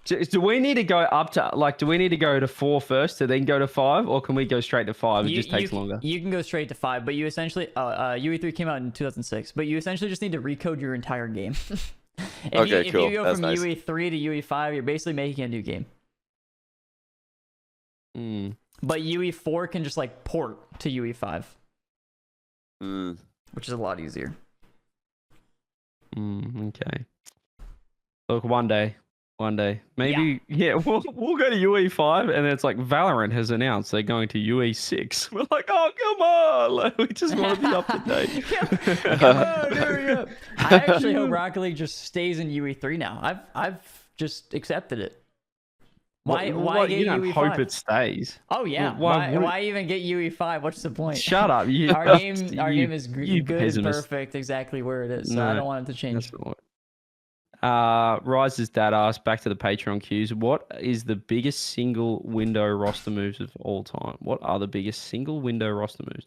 Do we need to go up to do we need to go to 4 first to then go to 5, or can we go straight to 5? It just takes longer. You can go straight to 5, but you essentially UE3 came out in 2006, but you essentially just need to recode your entire game. Cool. If you go That's from nice. UE3 to UE5, you're basically making a new game. But UE4 can just like port to UE5, which is a lot easier. Okay. Look, one day One day, maybe. Yeah, we'll go to UE5, and it's like Valorant has announced they're going to UE6. We're like, oh come on, like, we just want to be up to date. Come on, hurry up! I actually hope Rocket League just stays in UE3 now. I've just accepted it. Why get you don't UE5? hope it stays? Oh yeah. Well, why even get UE5? What's the point? Shut up. Our game is good and perfect, exactly where it is. So I don't want it to change. Rise's dad asked, back to the Patreon queues, what is the biggest single window roster moves of all time? What are the biggest single window roster moves?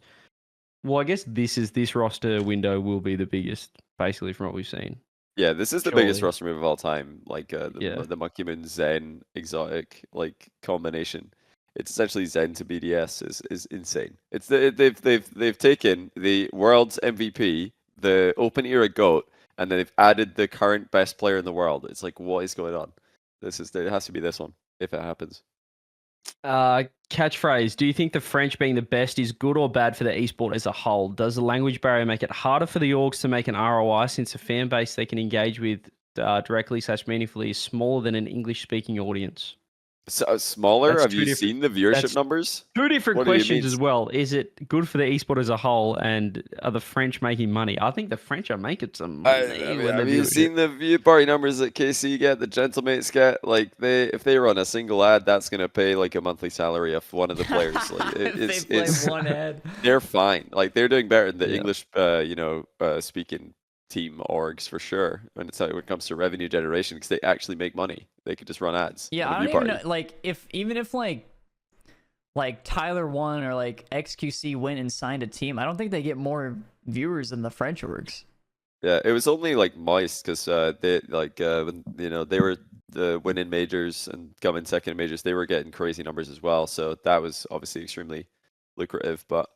Well, I guess this roster window will be the biggest, basically, from what we've seen. Yeah, this is the biggest roster move of all time. Like the M0nkeyM00n Zen ExoTiiK like combination. It's essentially Zen to BDS is insane. It's they've taken the world's MVP, the Open Era GOAT, and then they've added the current best player in the world. It's like, what is going on? It has to be this one if it happens. Catchphrase: do you think the French being the best is good or bad for the esport as a whole? Does the language barrier make it harder for the orgs to make an ROI, since the fan base they can engage with directly / meaningfully is smaller than an English-speaking audience? So, smaller? Have you seen the viewership numbers? Two different questions as well. Is it good for the esport as a whole, and are the French making money? I think the French are making some money. Have you seen the view party numbers that KC get, the Gentlemates get? Like if they run a single ad, that's gonna pay like a monthly salary of one of the players. Like if they play one ad, they're fine. Like they're doing better than the English, speaking team orgs for sure when it comes to revenue generation, because they actually make money. They could just run ads. Yeah, I don't even know, like even if like Tyler won or like XQC went and signed a team, I don't think they get more viewers than the French orgs. Yeah, it was only like Moist because they when, they were the winning majors and coming second in majors, they were getting crazy numbers as well. So that was obviously extremely lucrative. But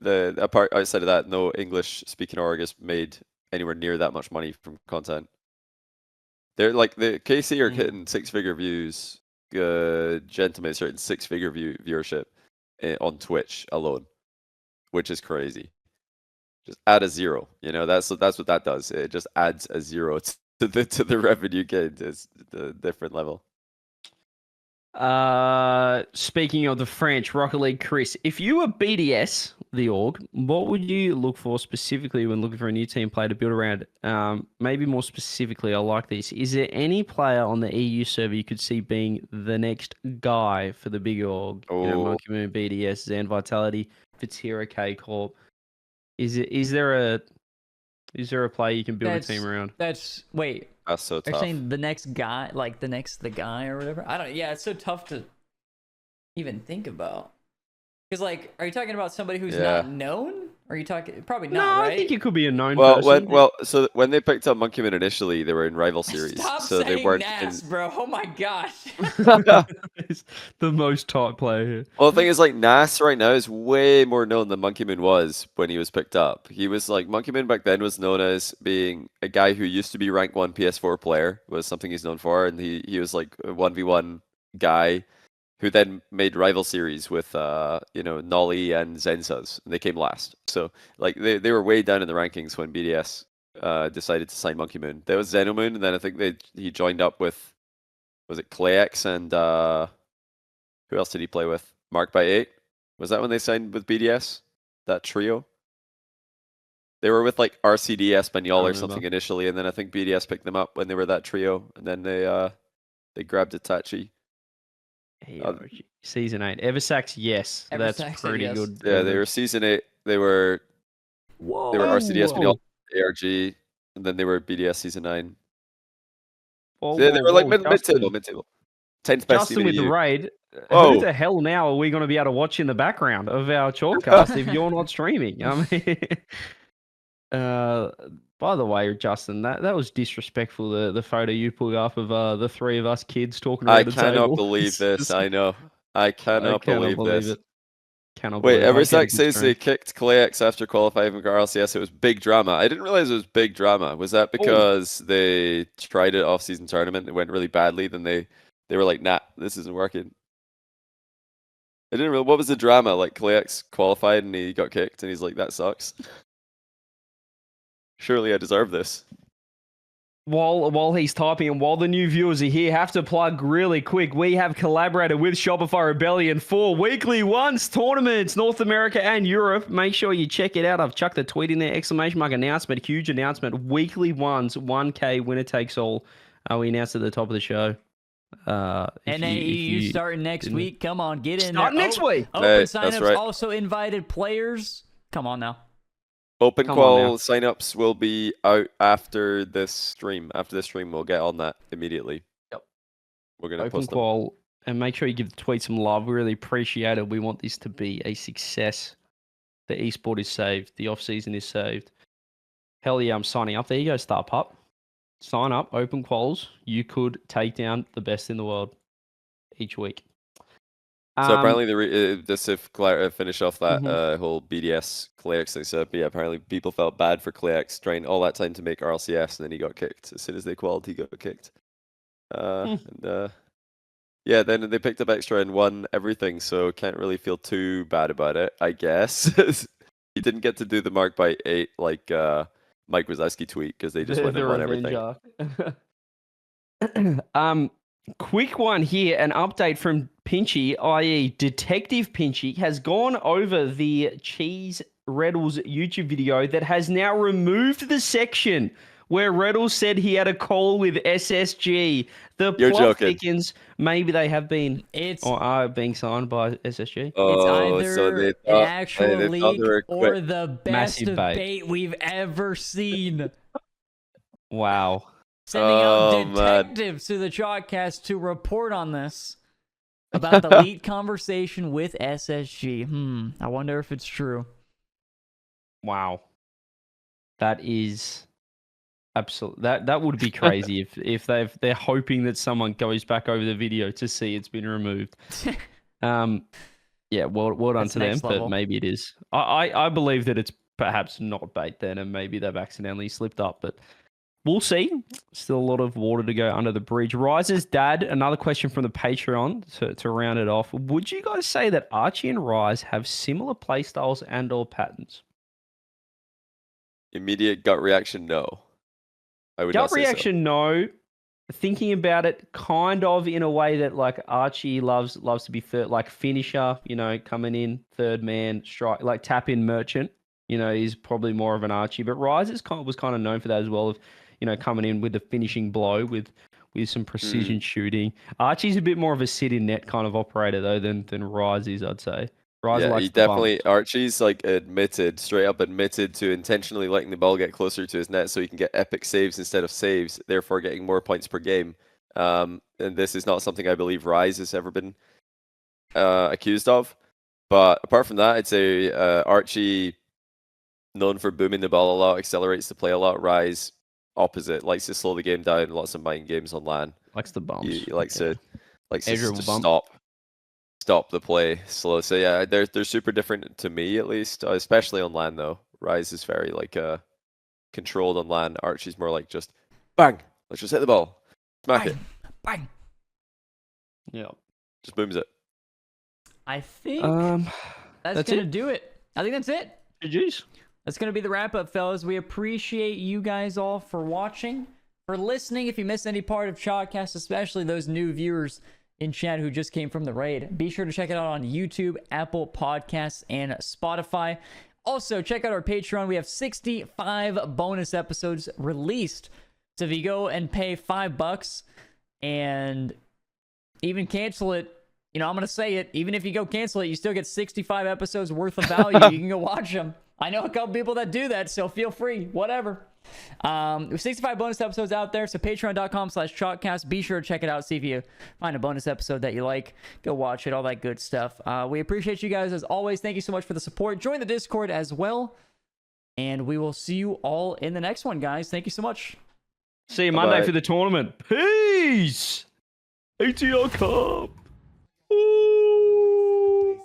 outside of that, no English speaking org has made anywhere near that much money from content. They're like the KC are hitting 6-figure views. Gentlemates are hitting 6-figure viewership on Twitch alone, which is crazy. Just add a zero. That's what that does. It just adds a zero to the revenue gain. It's the different level. Speaking of the French, Rocket League Chris, if you were BDS, the org, what would you look for specifically when looking for a new team player to build around? Maybe more specifically, I like this. Is there any player on the EU server you could see being the next guy for the big org? M0nkeyM00n, BDS, Zen, Vitality, Vatira, K Corp. Is there a player you can build a team around? That's so tough. You're saying the next guy, like the guy or whatever? Yeah, it's so tough to even think about. Because, like, are you talking about somebody who's not known? Or are you talking... Probably not, right? I think it could be a known person. So when they picked up M0nkeyM00n initially, they were in rival series. Stop so saying they weren't Nas, bro. Oh my gosh. He's the most top player here. Well, the thing is, like, Nas right now is way more known than M0nkeyM00n was when he was picked up. He was, like, M0nkeyM00n back then was known as being a guy who used to be rank 1 PS4 player, was something he's known for, and he was, like, a 1v1 guy who then made rival series with Nolly and Zensas, and they came last. So like they were way down in the rankings when BDS decided to sign M0nkeyM00n. There was Xenomoon, and then I think he joined up with, was it Clayx and who else did he play with? Mark by 8. Was that when they signed with BDS? That trio? They were with like RCD Espanol or something initially, and then I think BDS picked them up when they were that trio, and then they grabbed Itachi. Season 8. Eversax, yes. That's pretty good. Yeah, they were Season 8. They were RCD Espanol, ARG, and then they were BDS Season 9. They were like mid-table. 10th best Justin with the raid. Whoa. Who the hell now are we going to be able to watch in the background of our Chalkcast if you're not streaming? I mean... by the way, Justin, that was disrespectful, the photo you put up of the three of us kids talking around the table. I cannot believe this. I know. I cannot believe this. Wait, Eversack says they kicked Clayx after qualifying for RLCS. It was big drama. I didn't realize it was big drama. Was that because they tried it off-season tournament? It went really badly. Then they were like, nah, this isn't working. I didn't realize. What was the drama? Like Clayx qualified and he got kicked and he's like, that sucks. Surely I deserve this. while he's typing and while the new viewers are here, have to plug really quick. We have collaborated with Shopify Rebellion for weekly ones tournaments, North America and Europe. Make sure you check it out. I've chucked a tweet in there, exclamation mark announcement, huge announcement. Weekly ones, 1K winner takes all. We announced at the top of the show. You starting next week. Come on, get in start there. Next week. Open signups, right. Also invited players. Come on now. Open qual signups will be out after this stream. After this stream, we'll get on that immediately. Yep. We're going to post them. Open qual, and make sure you give the tweet some love. We really appreciate it. We want this to be a success. The esport is saved. The off-season is saved. Hell yeah, I'm signing up. There you go, Star Pup. Sign up, open quals. You could take down the best in the world each week. So apparently, just to finish off that whole BDS KlayX thing, so yeah, apparently people felt bad for KlayX trying all that time to make RLCS, and then he got kicked. As soon as they qualified, he got kicked. Yeah, then they picked up extra and won everything, so can't really feel too bad about it, I guess. He didn't get to do the Mark by 8 like Mike Wazowski tweet, because they just went and won everything. Quick one here, an update from Pinchy, i.e. Detective Pinchy, has gone over the Cheese Reddles YouTube video that has now removed the section where Reddles said he had a call with SSG. The plot thickens. Maybe they have been or are being signed by SSG. It's either an actual leak or the best bait we've ever seen. Wow. Sending out detectives to the Chalkcast to report on this about the lead conversation with SSG. I wonder if it's true. Wow. That is absolute. That would be crazy if they're hoping that someone goes back over the video to see it's been removed. Yeah, well done to them, but maybe it is. I believe that it's perhaps not bait then, and maybe they've accidentally slipped up, but we'll see. Still a lot of water to go under the bridge. Rise's dad, another question from the Patreon to round it off. Would you guys say that Archie and Rise have similar playstyles and or patterns? Immediate gut reaction, no. I would not say so. No. Thinking about it, kind of in a way that like Archie loves to be third, like finisher, coming in, third man, strike, like tap in merchant. He's probably more of an Archie, but Rise was kind of known for that as well. Of coming in with the finishing blow with some precision shooting. Archie's a bit more of a sit in net kind of operator though than Rise is, I'd say. He definitely. Archie's like straight up admitted to intentionally letting the ball get closer to his net so he can get epic saves instead of saves, therefore getting more points per game. And this is not something I believe Rise has ever been accused of. But apart from that, I'd say Archie, known for booming the ball a lot, accelerates the play a lot. Rise, opposite, likes to slow the game down, lots of mind games on LAN. Likes the bumps. He likes to stop the play slow. So yeah, they're super different to me, at least, especially on LAN though. Rise is very controlled on LAN. Archie's more like just bang, let's just hit the ball, smack it, bang. Yeah, just booms it. I think that's gonna do it. I think that's it. GG's. That's going to be the wrap-up, fellas. We appreciate you guys all for watching, for listening. If you missed any part of Chalkcast, especially those new viewers in chat who just came from the raid, be sure to check it out on YouTube, Apple Podcasts, and Spotify. Also, check out our Patreon. We have 65 bonus episodes released. So if you go and pay $5 and even cancel it, I'm going to say it, even if you go cancel it, you still get 65 episodes worth of value. You can go watch them. I know a couple people that do that, so feel free, whatever. There's 65 bonus episodes out there, so patreon.com/chalkcast. Be sure to check it out, see if you find a bonus episode that you like. Go watch it, all that good stuff. We appreciate you guys as always. Thank you so much for the support. Join the Discord as well, and we will see you all in the next one, guys. Thank you so much. See you Monday for the tournament. Peace! ATL Cup! Ooh.